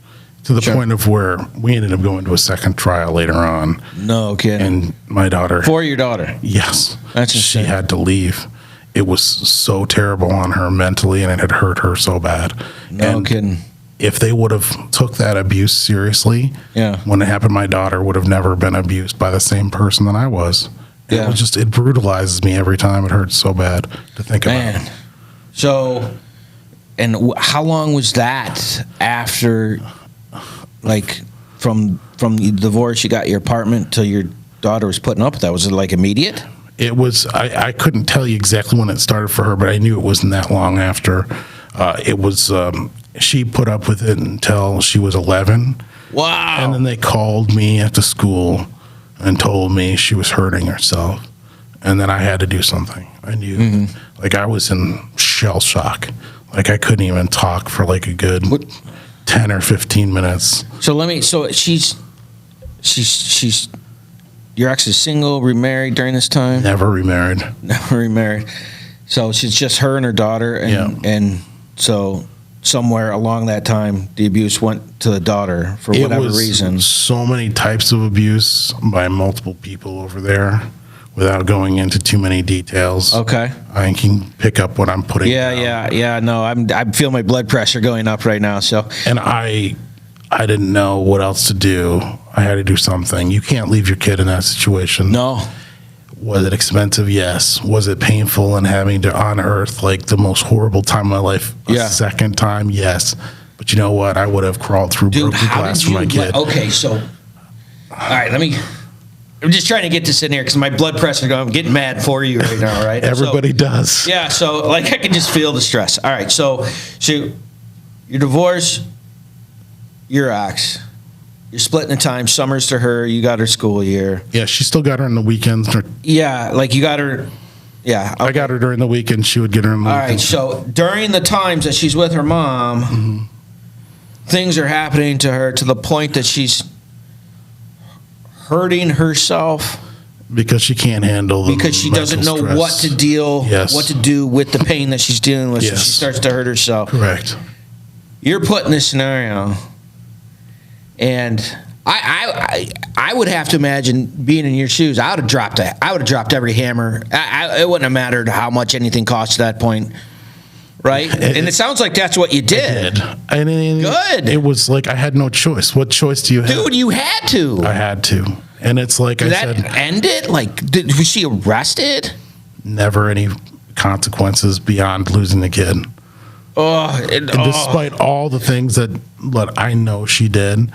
Speaker 3: to the
Speaker 2: Sure.
Speaker 3: point of where we ended up going to a second trial later on.
Speaker 2: No kidding.
Speaker 3: And my daughter,
Speaker 2: For your daughter?
Speaker 3: yes,
Speaker 2: That's
Speaker 3: she
Speaker 2: insane.
Speaker 3: had to leave. It was so terrible on her mentally, and it had hurt her so bad.
Speaker 2: No
Speaker 3: and
Speaker 2: kidding.
Speaker 3: if they would have took that abuse seriously,
Speaker 2: Yeah.
Speaker 3: when it happened, my daughter would have never been abused by the same person that I was.
Speaker 2: Yeah.
Speaker 3: It brutalizes me every time. It hurts so bad to think about.
Speaker 2: Man. So, and how long was that after, like, from the divorce, you got your apartment till your daughter was putting up with that? Was it like immediate?
Speaker 3: It was, I couldn't tell you exactly when it started for her, but I knew it wasn't that long after. It was, she put up with it until she was 11.
Speaker 2: Wow.
Speaker 3: And then they called me after school and told me she was hurting herself. And then I had to do something. I knew, I was in shell shock. I couldn't even talk for a good 10 or 15 minutes.
Speaker 2: So she's, your ex is single, remarried during this time?
Speaker 3: Never remarried.
Speaker 2: Never remarried. So she's just her and her daughter, and so somewhere along that time, the abuse went to the daughter for whatever reason.
Speaker 3: So many types of abuse by multiple people over there without going into too many details.
Speaker 2: Okay.
Speaker 3: I can pick up what I'm putting down.
Speaker 2: Yeah. No, I feel my blood pressure going up right now. So
Speaker 3: And I didn't know what else to do. I had to do something. You can't leave your kid in that situation.
Speaker 2: no,
Speaker 3: Was it expensive? Yes. Was it painful and having to unearth the most horrible time of my life a second time? Yes. But you know what? I would have crawled through
Speaker 2: dude,
Speaker 3: broken
Speaker 2: how
Speaker 3: glass
Speaker 2: did
Speaker 3: for
Speaker 2: you?
Speaker 3: my kid.
Speaker 2: Okay, so all right, I'm just trying to get this in here because my blood pressure. I'm getting mad for you right now, right?
Speaker 3: Everybody does.
Speaker 2: Yeah, so I can just feel the stress. All right, so your divorce, your ex, You're splitting the time. Summers to her. You got her school year.
Speaker 3: Yeah, she still got her in the weekends.
Speaker 2: Yeah, like you got her. Yeah.
Speaker 3: I got her during the weekend. She would get her in the
Speaker 2: All right.
Speaker 3: weekends.
Speaker 2: So during the times that she's with her mom, things are happening to her to the point that she's hurting herself
Speaker 3: Because she can't handle the
Speaker 2: because she doesn't know
Speaker 3: mental
Speaker 2: what
Speaker 3: stress.
Speaker 2: to deal,
Speaker 3: Yes.
Speaker 2: what to do with the pain that she's dealing with. So
Speaker 3: Yes.
Speaker 2: she starts to hurt herself.
Speaker 3: Correct.
Speaker 2: You're put in this scenario, and I would have to imagine being in your shoes. I would have dropped every hammer. It wouldn't have mattered how much anything cost at that point, right? And it sounds like that's what you did. Good.
Speaker 3: It was like I had no choice. What choice do you have?
Speaker 2: Dude, you had to.
Speaker 3: I had to. And it's like
Speaker 2: Did
Speaker 3: I
Speaker 2: that
Speaker 3: said,
Speaker 2: end it? Like, was she arrested?
Speaker 3: never any consequences beyond losing the kid. And despite all the things that I know she did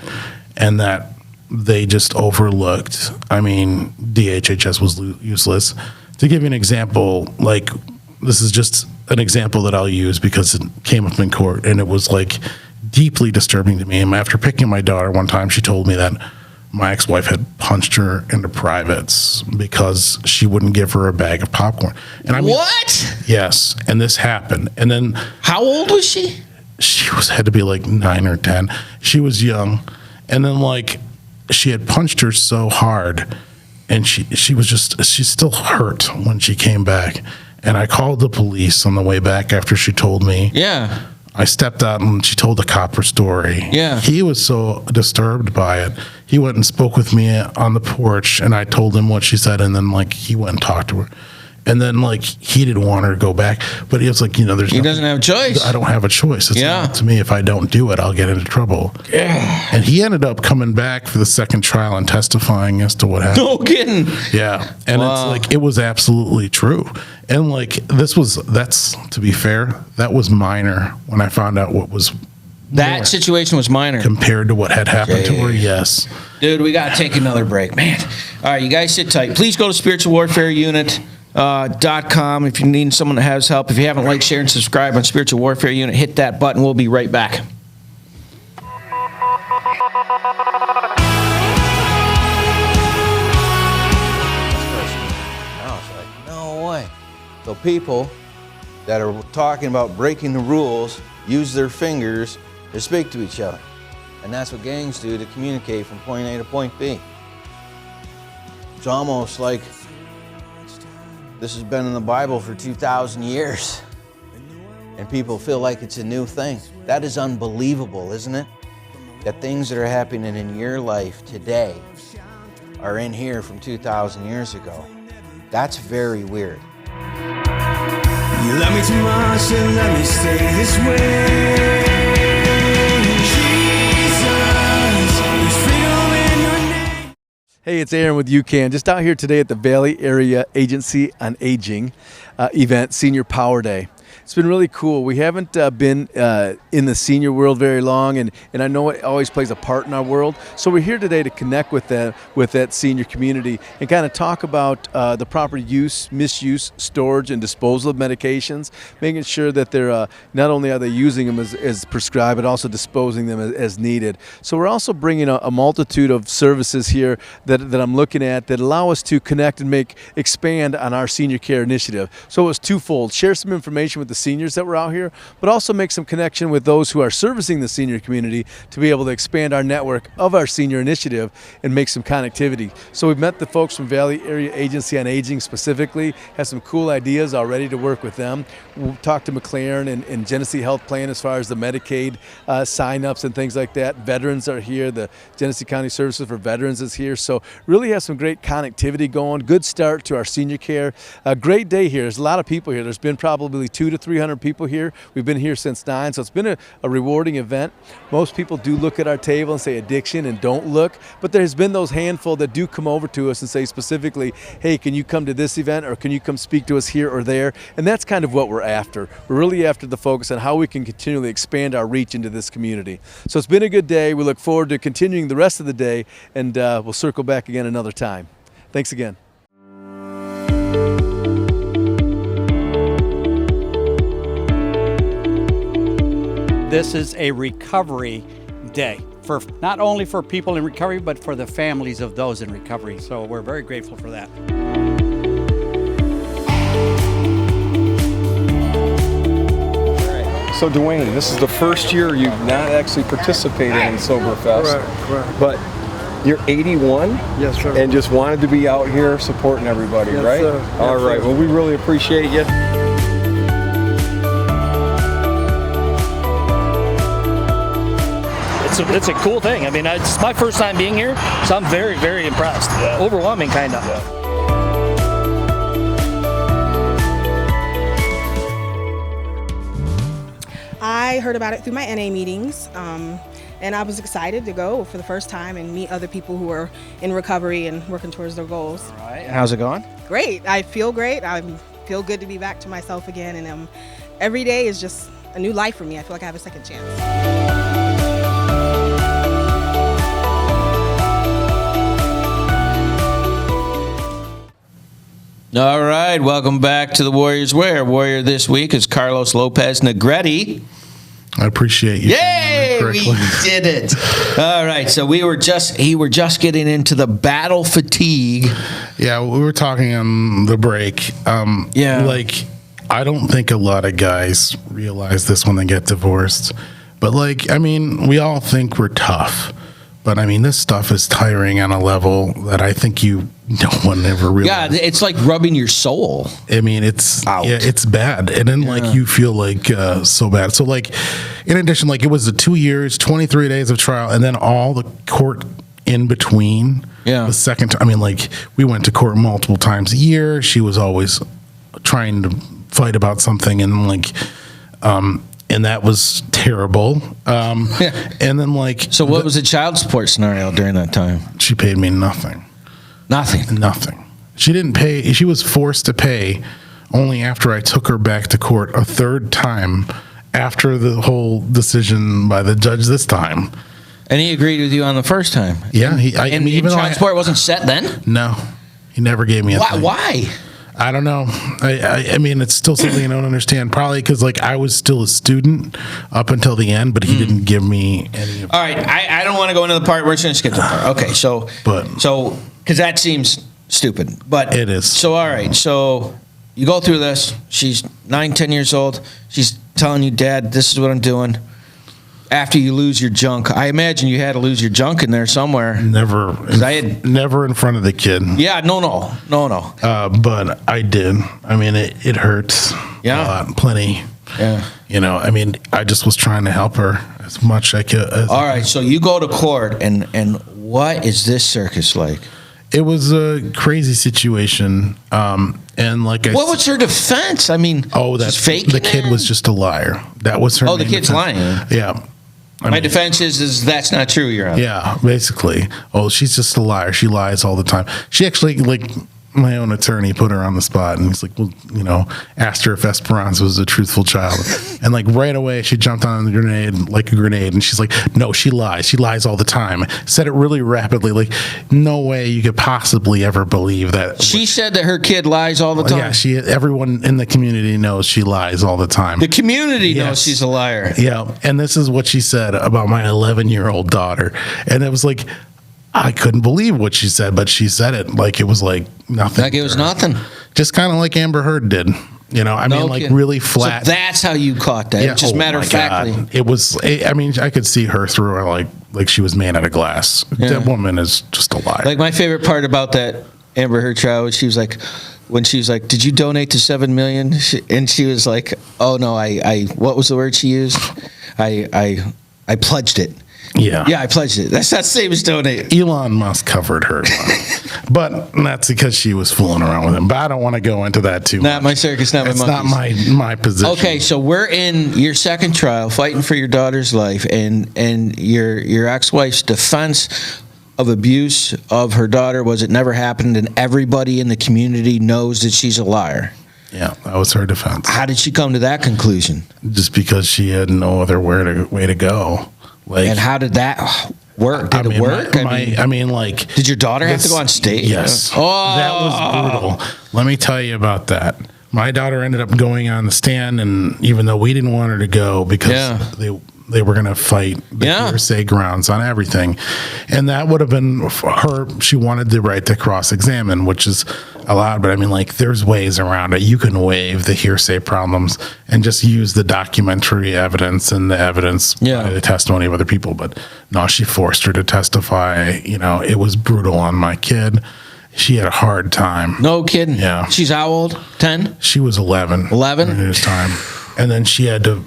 Speaker 3: and that they just overlooked, I mean, DHHS was useless. To give you an example, like, this is just an example that I'll use because it came up in court and it was like deeply disturbing to me. And after picking my daughter one time, she told me that my ex-wife had punched her into privates because she wouldn't give her a bag of popcorn. And I mean,
Speaker 2: What?
Speaker 3: yes, and this happened. And then
Speaker 2: How old was she?
Speaker 3: she had to be like 9 or 10. She was young. And then like she had punched her so hard and she's still hurt when she came back. And I called the police on the way back after she told me.
Speaker 2: Yeah.
Speaker 3: I stepped out and she told the cop her story.
Speaker 2: Yeah.
Speaker 3: He was so disturbed by it. He went and spoke with me on the porch and I told him what she said. And then like he went and talked to her. And then like he didn't want her to go back, but he was like,
Speaker 2: He doesn't have a choice.
Speaker 3: I don't have a choice. It's
Speaker 2: Yeah.
Speaker 3: up to me. If I don't do it, I'll get into trouble.
Speaker 2: Yeah.
Speaker 3: And he ended up coming back for the second trial and testifying as to what happened.
Speaker 2: No kidding.
Speaker 3: Yeah. And
Speaker 2: Wow.
Speaker 3: it's like, it was absolutely true. And like, that's, to be fair, that was minor when I found out what was
Speaker 2: That situation was minor.
Speaker 3: compared to what had happened to her. Yes.
Speaker 2: Dude, we got to take another break, man. All right, you guys sit tight. Please go to spiritualwarfareuNet.com if you need someone that has help. If you haven't liked, share, and subscribe on Spiritual Warfare Unit, hit that button. We'll be right back. I was like, no way. So people that are talking about breaking the rules use their fingers to speak to each other. And that's what gangs do to communicate from point A to point B. It's almost like this has been in the Bible for 2,000 years. And people feel like it's a new thing. That is unbelievable, isn't it? That things that are happening in your life today are in here from 2,000 years ago. That's very weird.
Speaker 1: You love me too much and let me stay this way. Jesus, there's freedom in your name.
Speaker 7: Hey, it's Aaron with UCAN. Just out here today at the Valley Area Agency on Aging event, Senior Power Day. It's been really cool. We haven't been in the senior world very long, and I know it always plays a part in our world. So we're here today to connect with that senior community and kind of talk about the proper use, misuse, storage, and disposal of medications, making sure that they're not only are they using them as prescribed, but also disposing them as needed. So we're also bringing a multitude of services here that I'm looking at that allow us to connect and expand on our senior care initiative. So it was twofold: share some information with the seniors that were out here, but also make some connection with those who are servicing the senior community to be able to expand our network of our senior initiative and make some connectivity. So we've met the folks from Valley Area Agency on Aging specifically, have some cool ideas already to work with them. We'll talk to McLaren and Genesee Health Plan as far as the Medicaid sign-ups and things like that. Veterans are here. The Genesee County Services for Veterans is here. So really have some great connectivity going. Good start to our senior care. A great day here. There's a lot of people here. There's been probably 200 to 300 people here. We've been here since 9, so it's been a rewarding event. Most people do look at our table and say addiction and don't look, but there's been those handful that do come over to us and say specifically, hey, can you come to this event or can you come speak to us here or there? And that's kind of what we're after. We're really after the focus on how we can continually expand our reach into this community. So it's been a good day. We look forward to continuing the rest of the day, and we'll circle back again another time. Thanks again.
Speaker 8: This is a recovery day for for not only for people in recovery, but for the families of those in recovery. So we're very grateful for that.
Speaker 9: So Dwayne, this is the first year you've not actually participated in Soberfest.
Speaker 10: Correct.
Speaker 9: But you're 81?
Speaker 10: Yes, sir.
Speaker 9: And just wanted to be out here supporting everybody,
Speaker 10: Yes,
Speaker 9: right?
Speaker 10: sir.
Speaker 9: All
Speaker 10: Yes,
Speaker 9: right.
Speaker 10: sir.
Speaker 9: Well, we really appreciate you.
Speaker 11: It's a cool thing. I mean, it's my first time being here, so I'm very, very impressed. Overwhelming, kind of.
Speaker 12: I heard about it through my NA meetings, and I was excited to go for the first time and meet other people who are in recovery and working towards their goals.
Speaker 2: All right. And how's it going?
Speaker 12: Great. I feel great. I feel good to be back to myself again, and every day is just a new life for me. I feel like I have a second chance.
Speaker 2: All right, welcome back to the Warriors Wear. Warrior this week is Carlos Lopez Negretti.
Speaker 3: I appreciate you.
Speaker 2: Yay, we did it. All right, so we were just getting into the battle fatigue.
Speaker 3: Yeah, we were talking on the break.
Speaker 2: Yeah.
Speaker 3: Like, I don't think a lot of guys realize this when they get divorced. But, like, I mean, we all think we're tough. But, I mean, this stuff is tiring on a level that I think no one ever realized.
Speaker 2: Yeah, it's like rubbing your soul.
Speaker 3: I mean, it's
Speaker 2: out.
Speaker 3: Yeah, it's bad, and then like you feel like so bad. So like, in addition, like it was the 2 years, 23 days of trial, and then all the court in between.
Speaker 2: Yeah,
Speaker 3: the second time. I mean, like we went to court multiple times a year. She was always trying to fight about something, and like, and that was terrible. And then like,
Speaker 2: so what was the child support scenario during that time?
Speaker 3: She paid me nothing. Nothing. She didn't pay. She was forced to pay only after I took her back to court a third time after the whole decision by the judge this time.
Speaker 2: And he agreed with you on the first time.
Speaker 3: Yeah.
Speaker 2: And child support wasn't set then?
Speaker 3: No. He never gave me a thing.
Speaker 2: Why?
Speaker 3: I don't know. I mean, it's still something I don't understand. Probably because like I was still a student up until the end, but he didn't give me any.
Speaker 2: All right, I don't want to go into the part. We're just going to skip the part. Okay, so because that seems stupid, but
Speaker 3: it is.
Speaker 2: So all right, so you go through this. She's 9, 10 years old. She's telling you, Dad, this is what I'm doing. After you lose your junk, I imagine you had to lose your junk in there somewhere.
Speaker 3: Never in front of the kid.
Speaker 2: Yeah, no.
Speaker 3: But I did. I mean, it hurts.
Speaker 2: Yeah,
Speaker 3: a lot, plenty.
Speaker 2: Yeah.
Speaker 3: You know, I mean, I just was trying to help her as much I could.
Speaker 2: All right, so you go to court, and what is this circus like?
Speaker 3: It was a crazy situation. And like
Speaker 2: what was her defense? I mean,
Speaker 3: that's fake. The kid was just a liar. That was her.
Speaker 2: Oh, the kid's lying.
Speaker 3: Yeah.
Speaker 2: My defense is that's not true, Your Honor.
Speaker 3: Yeah, basically. Oh, she's just a liar. She lies all the time. She actually, like, my own attorney put her on the spot, and he's like, well, you know, asked her if Esperanza was a truthful child. And, like, right away, she jumped on the grenade like a grenade, and she's like, no, she lies. She lies all the time. Said it really rapidly. Like, no way you could possibly ever believe that.
Speaker 2: She said that her kid lies all the time?
Speaker 3: Yeah, everyone in the community knows she lies all the time.
Speaker 2: The community knows she's a liar.
Speaker 3: Yeah, and this is what she said about my 11-year-old daughter. And it was like, I couldn't believe what she said, but she said it like it was like nothing.
Speaker 2: Like it was nothing.
Speaker 3: Just kind of like Amber Heard did. You know, I mean, like really flat.
Speaker 2: So that's how you caught that.
Speaker 3: Yeah,
Speaker 2: just matter of factly.
Speaker 3: It was. I mean, I could see her through her like she was made out of glass.
Speaker 2: Yeah.
Speaker 3: That woman is just a liar.
Speaker 2: Like my favorite part about that Amber Heard trial was she was like, when she was like, "Did you donate to 7 million?" And she was like, "Oh no, I what was the word she used? I pledged it."
Speaker 3: Yeah.
Speaker 2: Yeah, I pledged it. That's not the same as donate.
Speaker 3: Elon Musk covered her. But that's because she was fooling around with him. But I don't want to go into that too much.
Speaker 2: Not my circus, not my monkeys.
Speaker 3: It's not my position.
Speaker 2: Okay, so we're in your second trial, fighting for your daughter's life, and your ex-wife's defense of abuse of her daughter was it never happened, and everybody in the community knows that she's a liar.
Speaker 3: Yeah, that was her defense.
Speaker 2: How did she come to that conclusion?
Speaker 3: Just because she had no other way to go. Like,
Speaker 2: and how did that work? Did it work?
Speaker 3: I mean, like,
Speaker 2: did your daughter have to go on stage?
Speaker 3: Yes.
Speaker 2: Oh,
Speaker 3: that was brutal. Let me tell you about that. My daughter ended up going on the stand, and even though we didn't want her to go because they were going to fight the hearsay grounds on everything. And that would have been her. She wanted the right to cross-examine, which is allowed. But I mean, like, there's ways around it. You can waive the hearsay problems and just use the documentary evidence and the evidence by the testimony of other people. But no, she forced her to testify. You know, it was brutal on my kid. She had a hard time.
Speaker 2: No kidding.
Speaker 3: Yeah.
Speaker 2: She's how old? 10?
Speaker 3: She was 11.
Speaker 2: 11?
Speaker 3: At this time. And then she had to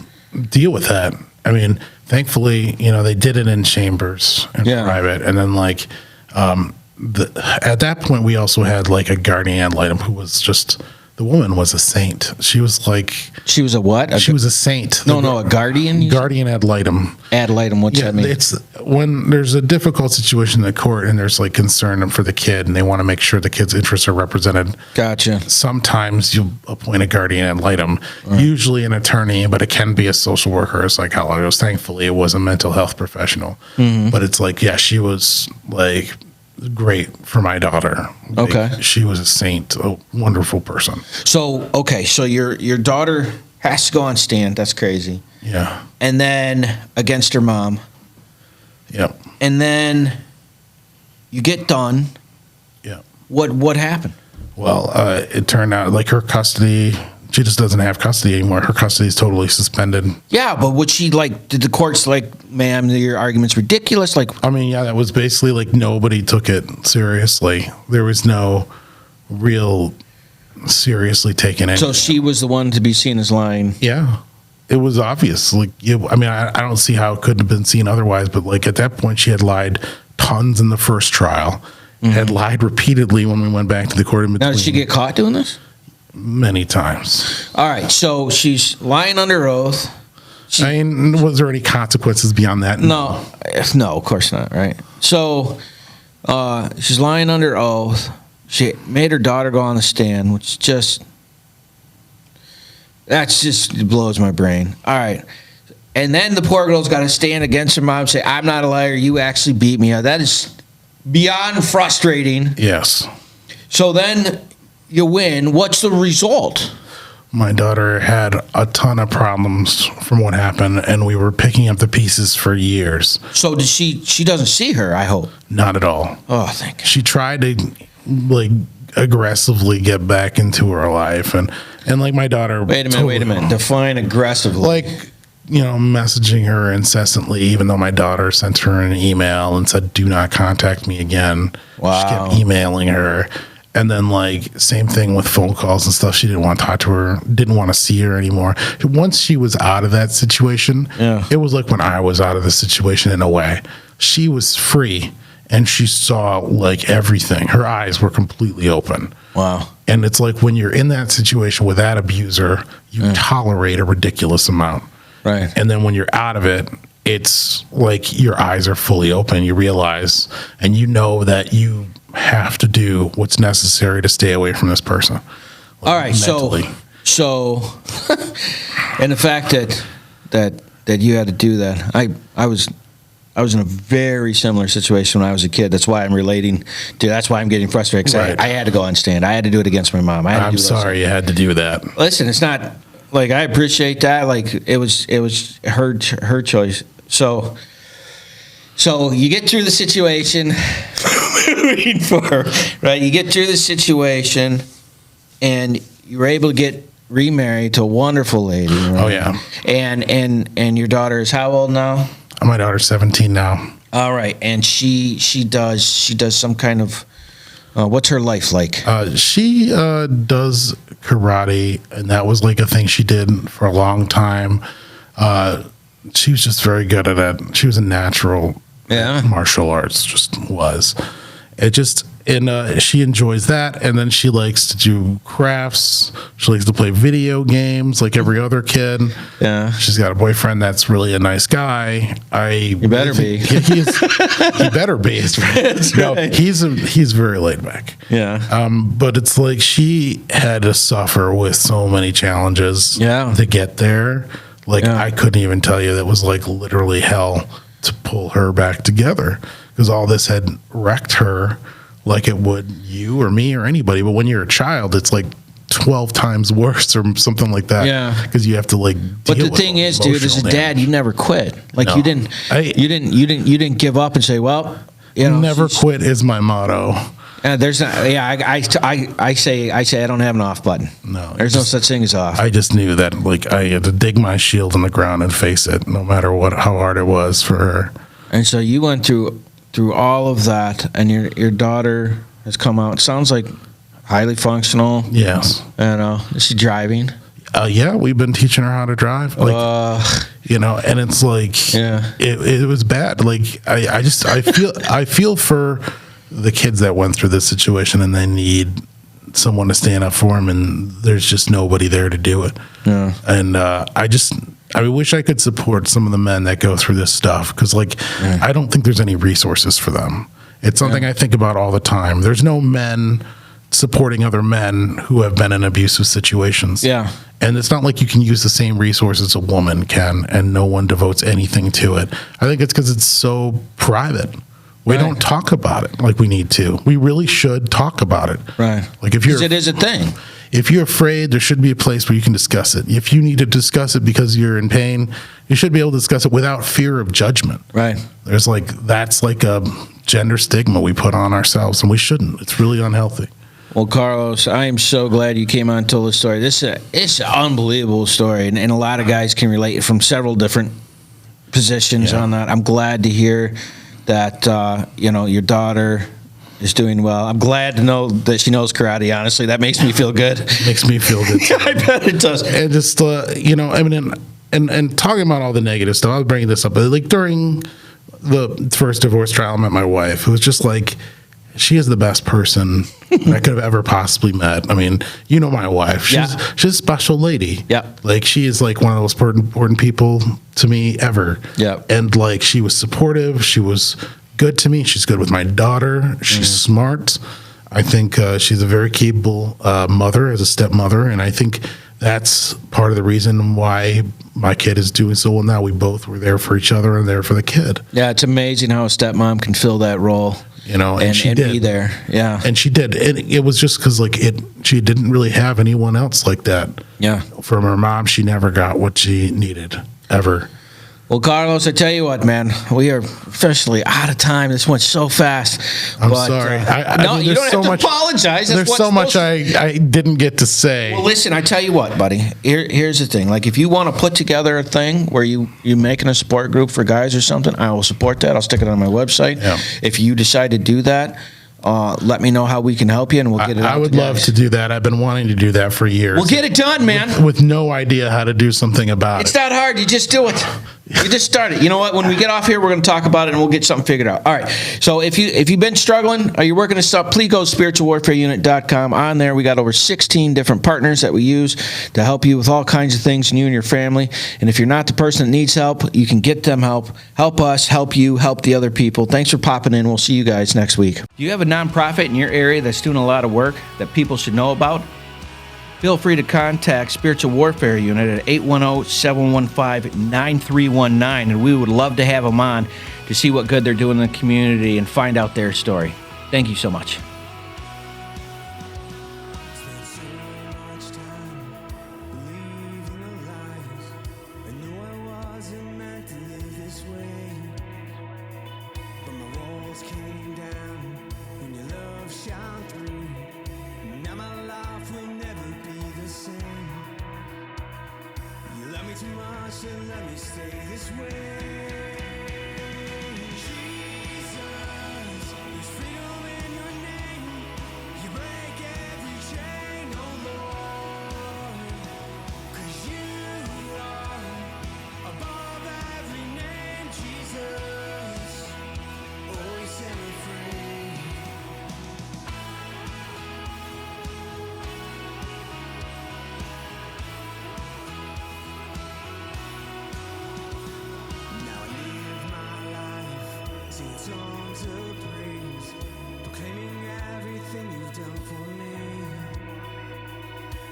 Speaker 3: deal with that. I mean, thankfully, you know, they did it in chambers in private. And then, like, at that point, we also had, like, a guardian ad litem who was just, the woman was a saint. She was like...
Speaker 2: She was a what?
Speaker 3: She was a saint.
Speaker 2: No, a guardian?
Speaker 3: Guardian ad litem.
Speaker 2: Ad litem, what's that mean?
Speaker 3: It's when there's a difficult situation in the court and there's, like, concern for the kid and they want to make sure the kid's interests are represented.
Speaker 2: Gotcha.
Speaker 3: Sometimes you'll appoint a guardian ad litem, usually an attorney, but it can be a social worker, a psychologist. Thankfully, it was a mental health professional. But it's like, yeah, she was, like... great for my daughter.
Speaker 2: Okay.
Speaker 3: She was a saint, a wonderful person.
Speaker 2: So, okay, so your daughter has to go on stand. That's crazy.
Speaker 3: Yeah.
Speaker 2: And then against her mom.
Speaker 3: Yep.
Speaker 2: And then you get done.
Speaker 3: Yeah.
Speaker 2: What happened?
Speaker 3: Well, it turned out like her custody, she just doesn't have custody anymore. Her custody is totally suspended.
Speaker 2: Yeah, but would she did the courts ma'am, your argument's ridiculous?
Speaker 3: I mean, yeah, that was basically like nobody took it seriously. There was no real seriously taken it.
Speaker 2: So she was the one to be seen as lying.
Speaker 3: Yeah. It was obvious. I mean, I don't see how it couldn't have been seen otherwise, but like at that point she had lied tons in the first trial, had lied repeatedly when we went back to the court in between.
Speaker 2: Now, did she get caught doing this?
Speaker 3: Many times.
Speaker 2: All right, so she's lying under oath.
Speaker 3: I mean, was there any consequences beyond that?
Speaker 2: No, of course not, right? So she's lying under oath. She made her daughter go on the stand, which just blows my brain. All right. And then the poor girl's got to stand against her mom and say, I'm not a liar. You actually beat me. That is beyond frustrating.
Speaker 3: Yes.
Speaker 2: So then you win. What's the result?
Speaker 3: My daughter had a ton of problems from what happened, and we were picking up the pieces for years.
Speaker 2: So did she doesn't see her, I hope?
Speaker 3: Not at all.
Speaker 2: Oh, thank God.
Speaker 3: She tried to, aggressively get back into her life. And like my daughter...
Speaker 2: Wait a minute. Define aggressively.
Speaker 3: Messaging her incessantly, even though my daughter sent her an email and said, do not contact me again.
Speaker 2: Wow.
Speaker 3: She kept emailing her. And then, same thing with phone calls and stuff. She didn't want to talk to her, didn't want to see her anymore. Once she was out of that situation, it was like when I was out of the situation in a way. She was free, and she saw, everything. Her eyes were completely open.
Speaker 2: Wow.
Speaker 3: And it's like when you're in that situation with that abuser, you tolerate a ridiculous amount.
Speaker 2: Right.
Speaker 3: And then when you're out of it, it's like your eyes are fully open. You realize, and you know that you have to do what's necessary to stay away from this person.
Speaker 2: All right, mentally. So and the fact that you had to do that, I was in a very similar situation when I was a kid. That's why I'm relating to. That's why I'm getting frustrated. Right. I had to go on stand. I had to do it against my mom.
Speaker 3: I'm sorry you had to do that.
Speaker 2: Listen, it's not I appreciate that. It was her choice. So you get through the situation. Moving forward, right? You get through the situation, and you were able to get remarried to a wonderful lady. Right?
Speaker 3: Oh yeah.
Speaker 2: And your daughter is how old now?
Speaker 3: My daughter's 17 now.
Speaker 2: All right, and she does some kind of what's her life like?
Speaker 3: She does karate, and that was a thing she did for a long time. She was just very good at it. She was a natural.
Speaker 2: Yeah.
Speaker 3: Martial arts just was. She enjoys that, and then she likes to do crafts. She likes to play video games like every other kid.
Speaker 2: Yeah.
Speaker 3: She's got a boyfriend that's really a nice guy.
Speaker 2: You better be.
Speaker 3: He better be.
Speaker 2: That's
Speaker 3: no,
Speaker 2: right.
Speaker 3: He's very laid back.
Speaker 2: Yeah.
Speaker 3: But it's like she had to suffer with so many challenges to get there. I couldn't even tell you that was literally hell to pull her back together, because all this had wrecked her like it would you or me or anybody. But when you're a child, it's 12 times worse or something like that.
Speaker 2: Yeah.
Speaker 3: Because you have to like.
Speaker 2: But
Speaker 3: deal
Speaker 2: the
Speaker 3: with
Speaker 2: thing is, dude, as a
Speaker 3: emotional
Speaker 2: dad,
Speaker 3: damage.
Speaker 2: you never quit. Like
Speaker 3: No.
Speaker 2: you didn't give up and say, well, you know,
Speaker 3: Never quit is my motto.
Speaker 2: there's not. Yeah, I say I don't have an off button.
Speaker 3: No,
Speaker 2: there's no such thing as off.
Speaker 3: I just knew that like I had to dig my shield in the ground and face it, no matter how hard it was for her.
Speaker 2: And so you went through all of that, and your daughter has come out. Sounds like highly functional.
Speaker 3: Yes.
Speaker 2: You know, is she driving?
Speaker 3: Yeah, we've been teaching her how to drive. Like, you know, and it's like,
Speaker 2: Yeah.
Speaker 3: it was bad. Like, I feel for the kids that went through this situation and they need someone to stand up for them, and there's just nobody there to do it.
Speaker 2: Yeah.
Speaker 3: And I wish I could support some of the men that go through this stuff, because like I don't think there's any resources for them. It's something I think about all the time. There's no men supporting other men who have been in abusive situations.
Speaker 2: Yeah.
Speaker 3: And it's not like you can use the same resources a woman can, and no one devotes anything to it. I think it's because it's so private. We don't talk about it like we need to. We really should talk about it.
Speaker 2: Right.
Speaker 3: Like if you're,
Speaker 2: it is a thing.
Speaker 3: If you're afraid, there should be a place where you can discuss it. If you need to discuss it because you're in pain, you should be able to discuss it without fear of judgment.
Speaker 2: Right.
Speaker 3: There's like, that's like a gender stigma we put on ourselves, and we shouldn't. It's really unhealthy.
Speaker 2: Well, Carlos, I am so glad you came on and told the story. It's an unbelievable story, and a lot of guys can relate from several different positions on that. I'm glad to hear that your daughter is doing well. I'm glad to know that she knows karate. Honestly, that makes me feel good.
Speaker 3: Makes me feel good too.
Speaker 2: I bet it does.
Speaker 3: And just I mean, and talking about all the negative stuff, I was bringing this up, but like during the first divorce trial, I met my wife. It was just like, she is the best person I could have ever possibly met. I mean, you know my wife. She's a special lady.
Speaker 2: Yeah.
Speaker 3: Like, she is like one of the most important people to me ever.
Speaker 2: Yeah.
Speaker 3: And like, she was supportive. She was good to me. She's good with my daughter. She's smart. I think she's a very capable mother, as a stepmother. And I think that's part of the reason why my kid is doing so well now. We both were there for each other and there for the kid.
Speaker 2: Yeah, it's amazing how a stepmom can fill that role.
Speaker 3: You know, and she
Speaker 2: and
Speaker 3: did.
Speaker 2: be there. Yeah.
Speaker 3: And she did. It was just because like she didn't really have anyone else like that.
Speaker 2: Yeah.
Speaker 3: From her mom, she never got what she needed ever.
Speaker 2: Well, Carlos, I tell you what, man, we are officially out of time. This went so fast.
Speaker 3: I'm sorry.
Speaker 2: No, you don't have to apologize.
Speaker 3: There's so much I didn't get to say.
Speaker 2: Well, listen, I tell you what, buddy. Here's the thing. Like, if you want to put together a thing where you're making a support group for guys or something, I will support that. I'll stick it on my website.
Speaker 3: Yeah.
Speaker 2: If you decide to do that, let me know how we can help you, and we'll get it out.
Speaker 3: I would love to do that. I've been wanting to do that for years.
Speaker 2: We'll get it done, man.
Speaker 3: With no idea how to do something about
Speaker 2: It's
Speaker 3: it.
Speaker 2: not hard. You just do it. You just start it. You know what? When we get off here, we're going to talk about it, and we'll get something figured out. All right. So if you've been struggling, or you're working this stuff, please go to spiritualwarfareunit.com. On there, we got over 16 different partners that we use to help you with all kinds of things, and you and your family. And if you're not the person that needs help, you can get them help. Help us, help you, help the other people. Thanks for popping in. We'll see you guys next week. Do you have a nonprofit in your area that's doing a lot of work that people should know about? Feel free to contact Spiritual Warfare Unit at 810-715-9319, and we would love to have them on to see what good they're doing in the community and find out their story. Thank you so much.
Speaker 1: Spent so much time believing the lies. I knew I wasn't meant to live this way, but my walls came down when your love shone through. Now my life will never be the same. You love me too much to let me stay this way. Jesus, there's freedom in your name. You break every chain, oh Lord. 'Cause you are above every name, Jesus. Oh, you set me free. Now I live my life singing songs of praise, proclaiming everything you've done for me.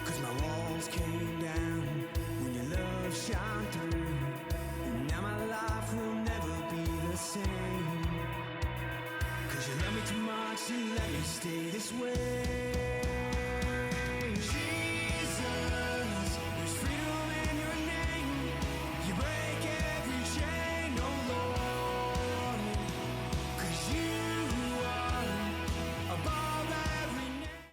Speaker 1: 'Cause my walls came down when your love shone through, and now my life will never be the same. 'Cause you love me too much to let me stay this way.